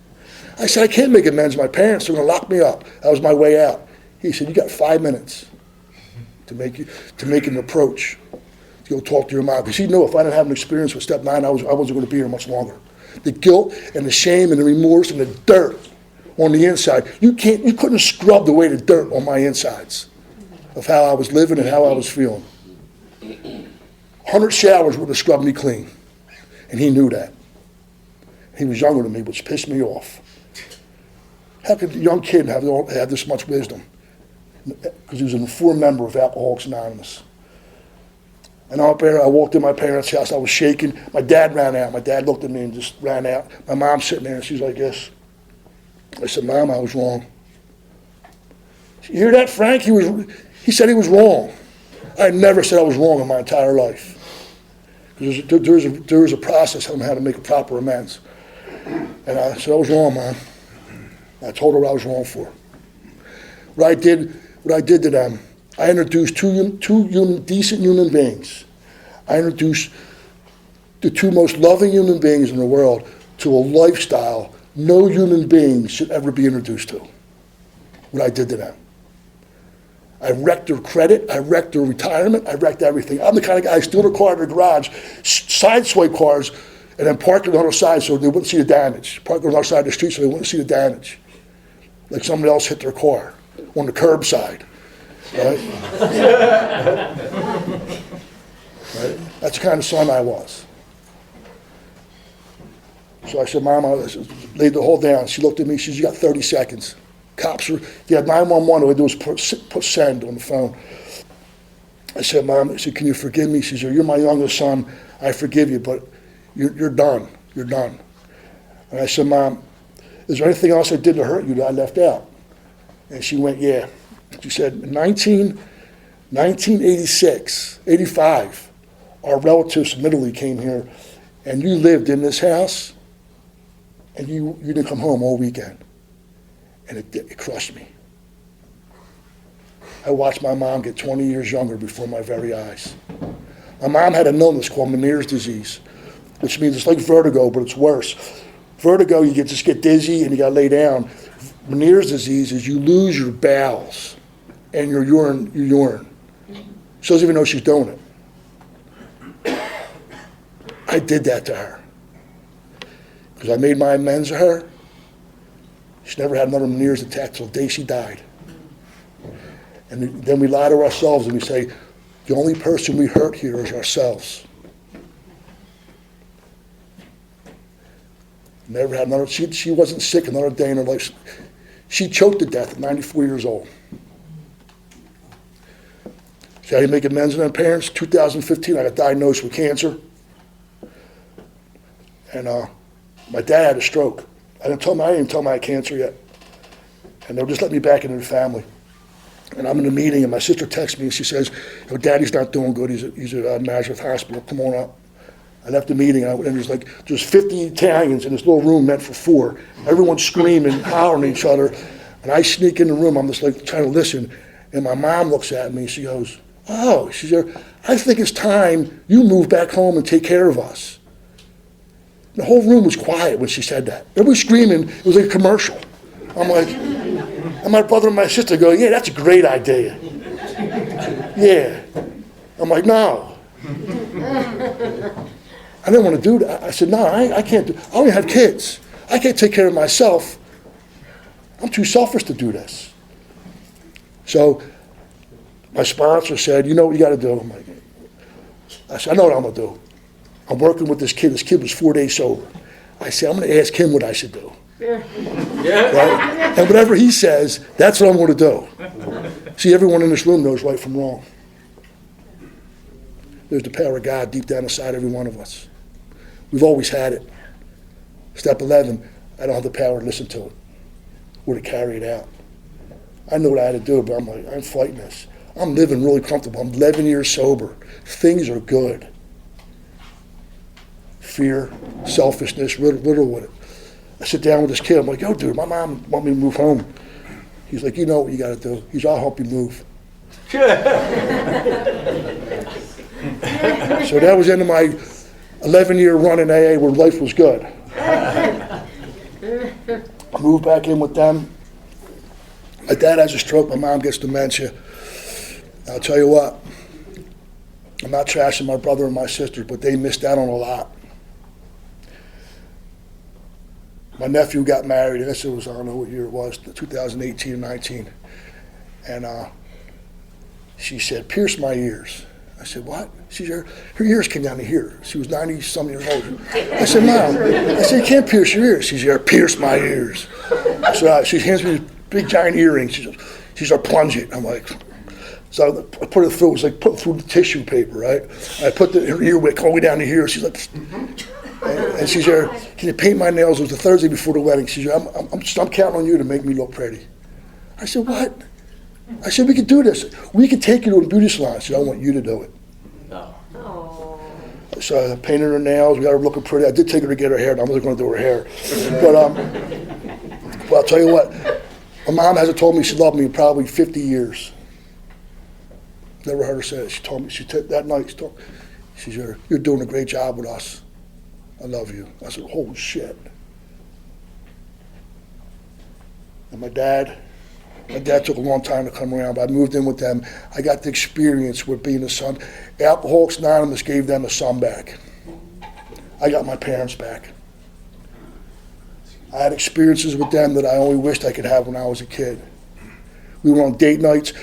[SPEAKER 9] I said, I can't make amends. My parents are going to lock me up. That was my way out. He said, you got 5 minutes to make an approach, to go talk to your mom. Because he knew if I didn't have an experience with step 9, I wasn't going to be here much longer. The guilt and the shame and the remorse and the dirt on the inside. You couldn't scrub away the dirt on my insides of how I was living and how I was feeling. 100 showers would have scrubbed me clean. And he knew that. He was younger than me, which pissed me off. How could a young kid have this much wisdom? Because he was an informed member of Alcoholics Anonymous. And up there, I walked in my parents' house. I was shaking. My dad ran out. My dad looked at me and just ran out. My mom's sitting there, and she's like this. I said, Mom, I was wrong. You hear that, Frank? He said he was wrong. I never said I was wrong in my entire life. There is a process on how to make a proper amends. And I said, I was wrong, Mom. I told her what I was wrong for. What I did to them, I introduced two decent human beings. I introduced the two most loving human beings in the world to a lifestyle no human being should ever be introduced to. What I did to them. I wrecked their credit, I wrecked their retirement, I wrecked everything. I'm the kind of guy, I steal the car in the garage, sideswipe cars, and then park it on the other side so they wouldn't see the damage. Park it on the other side of the street so they wouldn't see the damage. Like somebody else hit their car on the curbside. Right? Right? That's the kind of son I was. So I said, Mom, I laid the whole down. She looked at me, she said, you got 30 seconds. Cops were, you had 911, all I do was put send on the phone. I said, Mom, I said, can you forgive me? She said, you're my youngest son, I forgive you, but you're done, you're done. And I said, Mom, is there anything else I did to hurt you that I left out? And she went, yeah. She said, in 1986, 85, our relatives from Italy came here, and you lived in this house, and you didn't come home all weekend. And it crushed me. I watched my mom get 20 years younger before my very eyes. My mom had an illness called Meniere's disease, which means it's like vertigo, but it's worse. Vertigo, you just get dizzy and you got to lay down. Meniere's disease is you lose your bowels and your urine. She doesn't even know she's doing it. I did that to her. Because I made my amends to her. She never had another Meniere's attack till the day she died. And then we lie to ourselves and we say, the only person we hurt here is ourselves. Never had another, she wasn't sick another day in her life. She choked to death at 94 years old. So I had to make amends to her parents. 2015, I got diagnosed with cancer. And my dad had a stroke. I didn't tell them I had cancer yet. And they'll just let me back into the family. And I'm in a meeting, and my sister texts me, and she says, Daddy's not doing good. He's at Nazareth Hospital. Come on up. I left the meeting, and there's 50 Italians in this little room meant for 4. Everyone's screaming, hollering at each other. And I sneak in the room. I'm just like trying to listen. And my mom looks at me, and she goes, oh, she said, I think it's time you move back home and take care of us. The whole room was quiet when she said that. Everybody screaming. It was like a commercial. I'm like, and my brother and my sister go, yeah, that's a great idea. Yeah. I'm like, no. I didn't want to do that. I said, no, I can't do it. I only have kids. I can't take care of myself. I'm too selfish to do this. So my sponsor said, you know what you got to do? I'm like, I said, I know what I'm going to do. I'm working with this kid. This kid was 4 days sober. I said, I'm going to ask him what I should do. Right? And whatever he says, that's what I'm going to do. See, everyone in this room knows right from wrong. There's the power of God deep down inside every one of us. We've always had it. Step 11, I don't have the power to listen to it or to carry it out. I know what I had to do, but I'm like, I'm fighting this. I'm living really comfortable. I'm 11 years sober. Things are good. Fear, selfishness, riddle with it. I sit down with this kid. I'm like, yo, dude, my mom want me to move home. He's like, you know what you got to do. He's like, I'll help you move. So that was the end of my 11-year run in AA where life was good. I moved back in with them. My dad has a stroke. My mom gets dementia. I'll tell you what, I'm not trashing my brother and my sister, but they missed out on a lot. My nephew got married, and this was, I don't know what year it was, 2018 or 19. And she said, pierce my ears. I said, what? She said, her ears came down to here. She was 90-some years old. I said, Mom, I said, you can't pierce your ears. She said, pierce my ears. So she hands me these big giant earrings. She says, plunge it. I'm like, so I put it through. It was like put through the tissue paper, right? I put her earwick all the way down to here. She's like, and she said, can you paint my nails? It was the Thursday before the wedding. She said, I'm counting on you to make me look pretty. I said, what? I said, we could do this. We could take you to a beauty salon. She said, I want you to do it. So I painted her nails. We got her looking pretty. I did take her to get her hair done. I wasn't going to do her hair. But I'll tell you what. My mom hasn't told me she loved me in probably 50 years. Never heard her say it. She told me, that night, she said, you're doing a great job with us. I love you. I said, holy shit. And my dad took a long time to come around, but I moved in with them. I got the experience with being a son. Alcoholics Anonymous gave them a son back. I got my parents back. I had experiences with them that I only wished I could have when I was a kid. We were on date nights.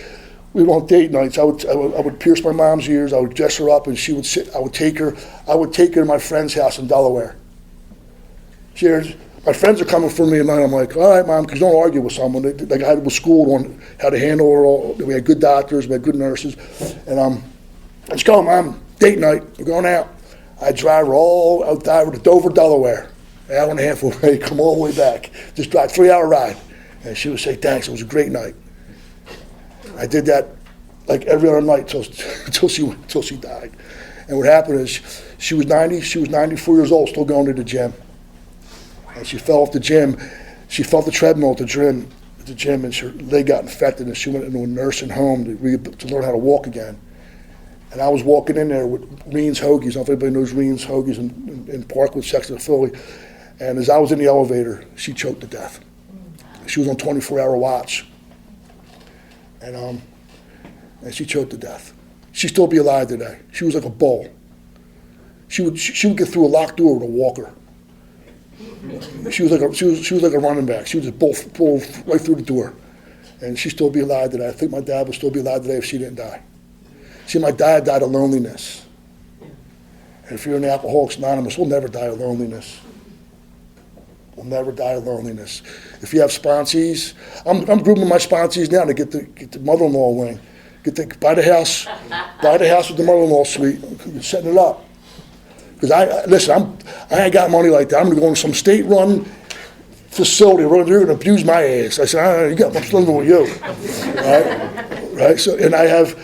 [SPEAKER 9] I would pierce my mom's ears. I would dress her up, and she would sit. I would take her to my friend's house in Delaware. My friends are coming for me, and I'm like, all right, Mom, because don't argue with someone. Like I had was schooled on how to handle her. We had good doctors, we had good nurses, and let's go, Mom. Date night. We're going out. I drive her to Dover, Delaware, an hour and a half away. Come all the way back. Just drive 3-hour ride, and she would say, thanks. It was a great night. I did that like every other night until she died. And what happened is she was 94 years old, still going to the gym. And she fell off the gym. She fell off the treadmill at the gym, and her leg got infected, and she went into a nursing home to learn how to walk again. And I was walking in there with Reen's Hoagies. I don't know if anybody knows Reen's Hoagies in Parkwood section of Philly. And as I was in the elevator, she choked to death. She was on 24-hour watch. And she choked to death. She'd still be alive today. She was like a bull. She would get through a locked door with a walker. She was like a running back. She was a bull right through the door, and she'd still be alive today. I think my dad would still be alive today if she didn't die. See, my dad died of loneliness. And if you're in Alcoholics Anonymous, we'll never die of loneliness. We'll never die of loneliness. If you have sponsees, I'm grooming my sponsees now to get the mother-in-law wing. Buy the house with the mother-in-law suite. Setting it up. Because I ain't got money like that. I'm going to go in some state-run facility where they're going to abuse my ass. I said, I'm living with you, right? So, and I have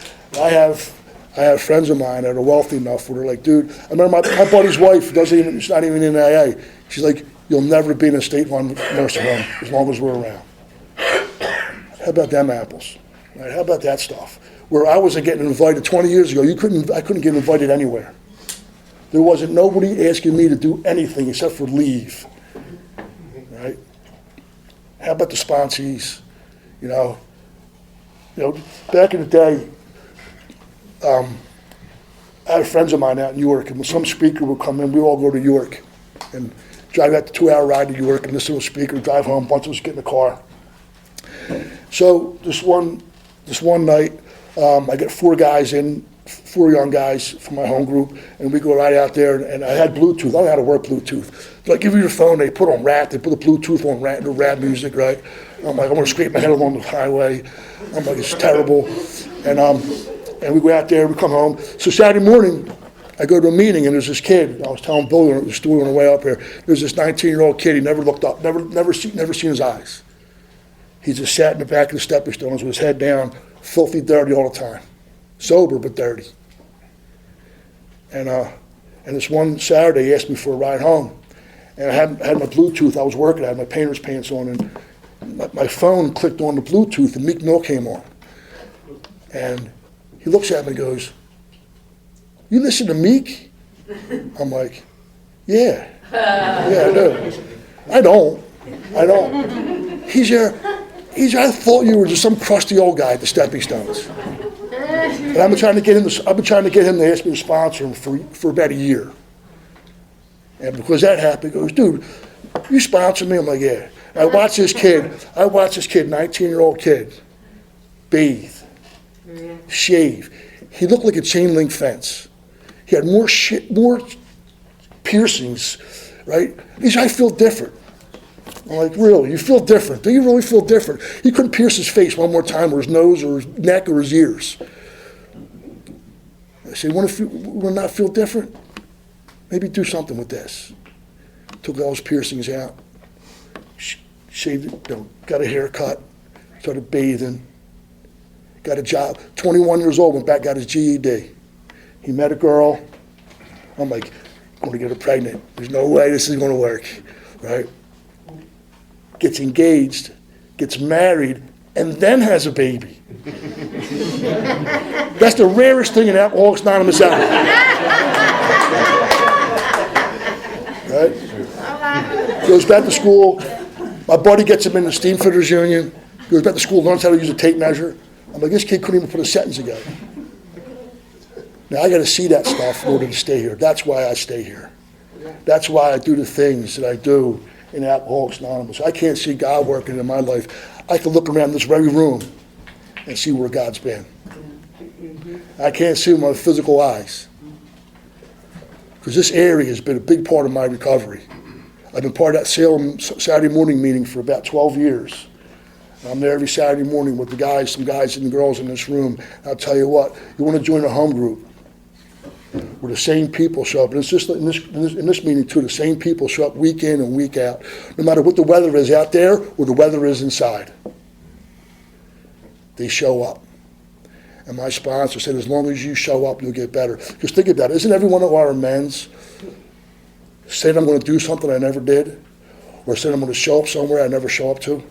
[SPEAKER 9] friends of mine that are wealthy enough where they're like, dude. I remember my buddy's wife she's not even in AA. She's like, you'll never be in a state-run nursing home as long as we're around. How about them apples? Right? How about that stuff? Where I wasn't getting invited 20 years ago, I couldn't get invited anywhere. There wasn't nobody asking me to do anything except for leave. Right? How about the sponsees? You know, back in the day, I had friends of mine out in York, and when some speaker would come in, we'd all go to York and drive that 2-hour ride to York, and this little speaker would drive home, a bunch of us get in the car. So this one night, I get 4 guys in four young guys from my home group, and we go right out there, and I had Bluetooth. I don't know how to work Bluetooth. They're like, give you your phone, they put on rap, they put the Bluetooth on rap, the rap music, right? I'm like, I'm gonna scrape my head along the highway. I'm like, it's terrible. And we go out there, we come home. So Saturday morning, I go to a meeting, and there's this kid. I was telling Bill the story on the way up here. There's this 19-year-old kid. He never looked up, never seen his eyes. He just sat in the back of the stepping stones with his head down, filthy dirty all the time. Sober, but dirty. And this one Saturday, he asked me for a ride home. And I had my Bluetooth. I was working. I had my painter's pants on, and my phone clicked on the Bluetooth, and Meek Mill came on. And he looks at me and goes, you listen to Meek? I'm like, yeah. Yeah, I do. I don't. He's there. I thought you were just some crusty old guy at the Stepping Stones. And I've been trying to get him to ask me to sponsor him for about a year. And because that happened, he goes, dude, you sponsor me? I'm like, yeah. And I watched this kid, 19-year-old kid, bathe, shave. He looked like a chain link fence. He had more piercings, right? He said, I feel different. I'm like, really? You feel different? Do you really feel different? He couldn't pierce his face one more time, or his nose, or his neck, or his ears. I said, want to not feel different? Maybe do something with this. Took all his piercings out, shaved it, got a haircut, started bathing, got a job. 21 years old, went back, got his GED. He met a girl. I'm like, I'm going to get her pregnant. There's no way this is going to work, right? Gets engaged, gets married, and then has a baby. That's the rarest thing in Alcoholics Anonymous ever. Right? Goes back to school. My buddy gets him in the Steamfitters Union. Goes back to school, learns how to use a tape measure. I'm like, this kid couldn't even put a sentence together. Now, I got to see that stuff in order to stay here. That's why I stay here. That's why I do the things that I do in Alcoholics Anonymous. I can't see God working in my life. I can look around this very room and see where God's been. I can't see with my physical eyes. Because this area has been a big part of my recovery. I've been part of that Salem Saturday morning meeting for about 12 years. I'm there every Saturday morning with the guys, some guys and the girls in this room. I'll tell you what, you want to join a home group where the same people show up. And it's just in this meeting too, the same people show up week in and week out. No matter what the weather is out there or the weather is inside. They show up. And my sponsor said, as long as you show up, you'll get better. Because think about it, isn't every one of our amends saying I'm going to do something I never did? Or saying I'm going to show up somewhere I never show up to?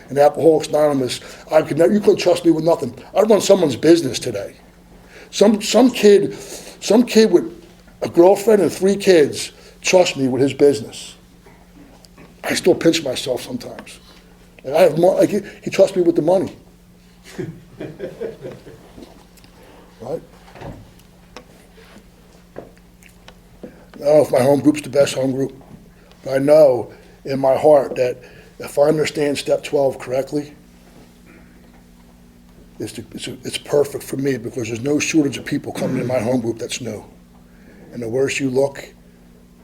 [SPEAKER 9] In Alcoholics Anonymous, you couldn't trust me with nothing. I'd run someone's business today. Some kid with a girlfriend and 3 kids trust me with his business. I still pinch myself sometimes. And I have money. He trusts me with the money. Right? I don't know if my home group's the best home group, but I know in my heart that if I understand step 12 correctly, it's perfect for me because there's no shortage of people coming in my home group that's new. And the worse you look,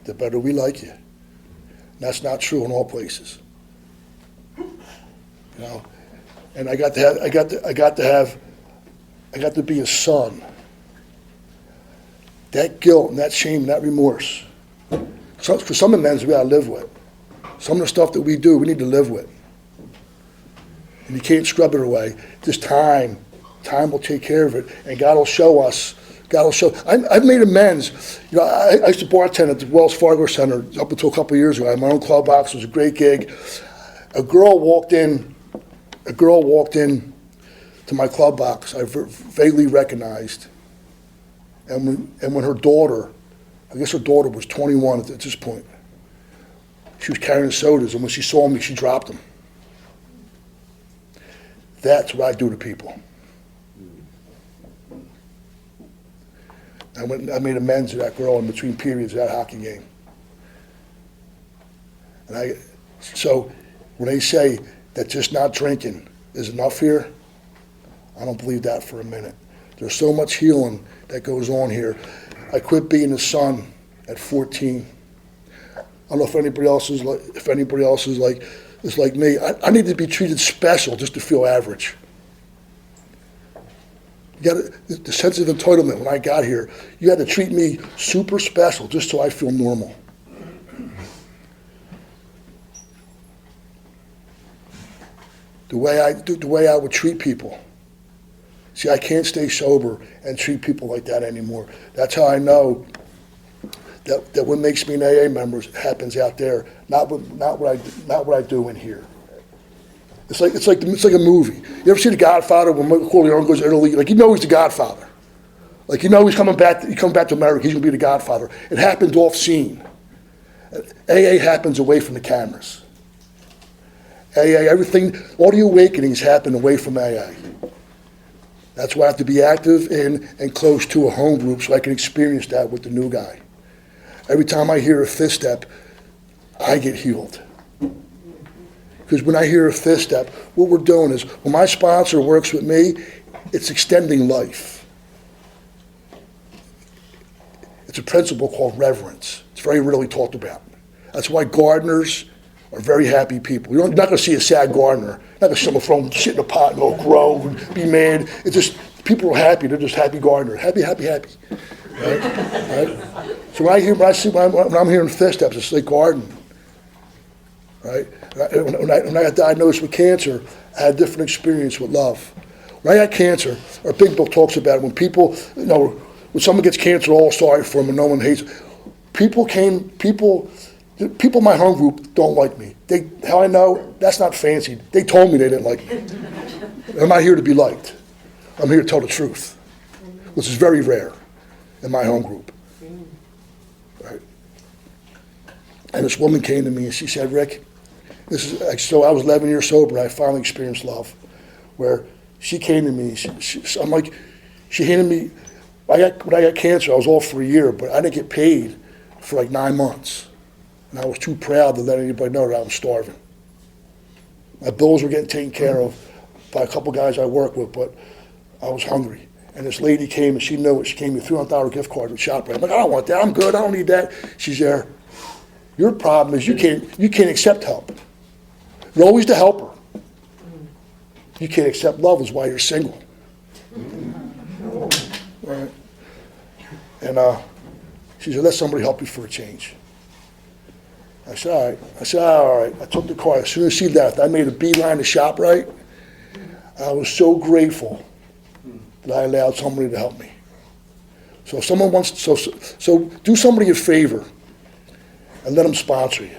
[SPEAKER 9] the better we like you. And that's not true in all places. You know, and I got to be a son. That guilt and that shame and that remorse. For some amends we gotta live with. Some of the stuff that we do, we need to live with. And you can't scrub it away. Just time will take care of it, and God will show us. I've made amends. You know, I used to bartend at the Wells Fargo Center up until a couple of years ago. I had my own club box. It was a great gig. A girl walked in to my club box. I vaguely recognized, and when her daughter, I guess her daughter was 21 at this point. She was carrying sodas, and when she saw me, she dropped them. That's what I do to people. I made amends to that girl in between periods of that hockey game. And so when they say that just not drinking is enough here, I don't believe that for a minute. There's so much healing that goes on here. I quit being a son at 14. I don't know if anybody else is like me. I need to be treated special just to feel average. You got the sense of entitlement when I got here. You had to treat me super special just so I feel normal. The way I would treat people. See, I can't stay sober and treat people like that anymore. That's how I know that what makes me an AA member happens out there, not what I do in here. It's like a movie. You ever see The Godfather when Michael Corleone goes to Italy? Like, you know he's the Godfather. Like, you know he's coming back. He comes back to America. He's gonna be the Godfather. It happens off scene. AA happens away from the cameras. AA, everything, all the awakenings happen away from AA. That's why I have to be active in and close to a home group so I can experience that with the new guy. Every time I hear a fifth step, I get healed. Because when I hear a fifth step, what we're doing is, when my sponsor works with me, it's extending life. It's a principle called reverence. It's very rarely talked about. That's why gardeners are very happy people. You're not going to see a sad gardener. You're not going to see someone throw shit in a pot and go grow and be mad. It's just, people are happy. They're just happy gardeners. Happy, happy, happy. Right? So when I'm hearing fifth steps, it's like garden. Right? When I got diagnosed with cancer, I had a different experience with love. When I got cancer, our big book talks about it, when people, when someone gets cancer, all sorry for them and no one hates. People in my home group don't like me. How I know? That's not fancy. They told me they didn't like me. I'm not here to be liked. I'm here to tell the truth, which is very rare in my home group. Right? And this woman came to me and she said, Rick, so I was 11 years sober and I finally experienced love, where she came to me, she handed me, when I got cancer, I was off for a year, but I didn't get paid for like 9 months. And I was too proud to let anybody know that I was starving. My bills were getting taken care of by a couple guys I work with, but I was hungry. And this lady came and she knew it. She came with a $300 gift card with ShopRite. I'm like, I don't want that. I'm good. I don't need that. She's there. Your problem is you can't accept help. You're always the helper. You can't accept love is why you're single. Right? And she said, let somebody help you for a change. I said, all right. I took the car. As soon as she left, I made a beeline to ShopRite. I was so grateful that I allowed somebody to help me. So if someone wants, so do somebody a favor and let them sponsor you.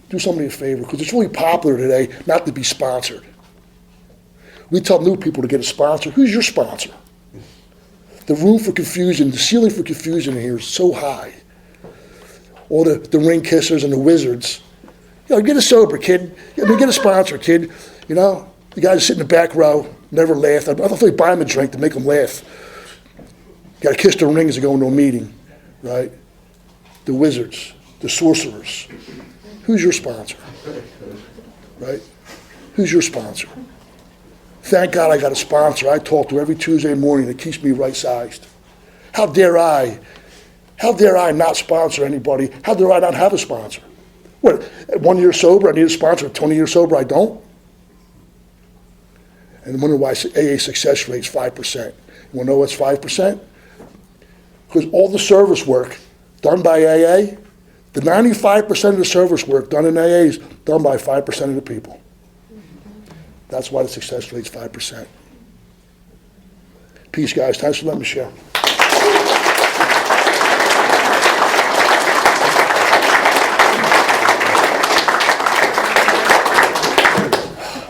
[SPEAKER 9] Do somebody a favor, because it's really popular today not to be sponsored. We tell new people to get a sponsor. Who's your sponsor? The room for confusion, the ceiling for confusion in here is so high. All the ring kissers and the wizards. Get a sober kid. Get a sponsor, kid. The guys sit in the back row, never laugh. I thought they buy them a drink to make them laugh. Got to kiss the ring as they go into a meeting, right? The wizards, the sorcerers. Who's your sponsor? Right? Who's your sponsor? Thank God I got a sponsor I talk to every Tuesday morning that keeps me right-sized. How dare I not sponsor anybody? How dare I not have a sponsor? What, at 1 year sober, I need a sponsor. At 20 years sober, I don't? And wonder why AA success rate is 5%. You want to know what's 5%? Because all the service work done by AA, the 95% of the service work done in AA is done by 5% of the people. That's why the success rate is 5%. Peace, guys. Thanks for letting me share.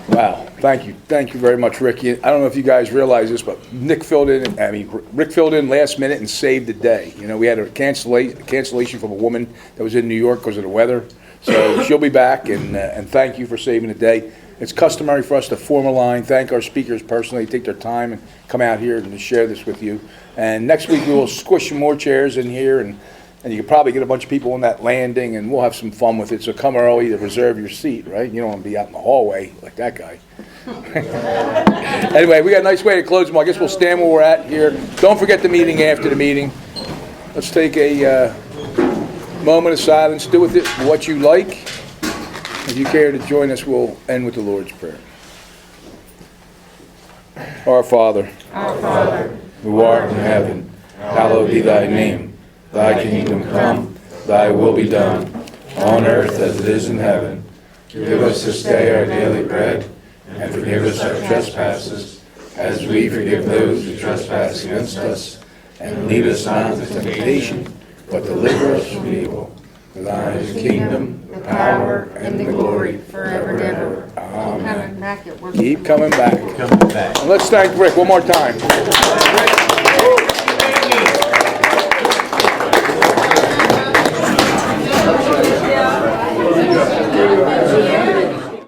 [SPEAKER 1] Wow, thank you very much, Ricky. I don't know if you guys realize this, but Rick filled in last minute and saved the day. We had a cancellation from a woman that was in New York because of the weather, so she'll be back, and thank you for saving the day. It's customary for us to form a line, thank our speakers personally, take their time and come out here and share this with you. And next week we will squish some more chairs in here and And you could probably get a bunch of people on that landing, and we'll have some fun with it. So come early to reserve your seat, right? You don't want to be out in the hallway like that guy. Anyway, we got a nice way to close them. I guess we'll stand where we're at here. Don't forget the meeting after the meeting. Let's take a moment of silence. Do with it what you like. If you care to join us, we'll end with the Lord's Prayer. Our Father, who art in heaven, hallowed be thy name. Thy kingdom come, thy will be done, on earth as it is in heaven. Give us this day our daily bread, and forgive us our trespasses, as we forgive those who trespass against us. And lead us not into temptation, but deliver us from evil. For thine is the kingdom, the power, and the glory, forever and ever. Amen. Keep coming back. And let's thank Rick one more time.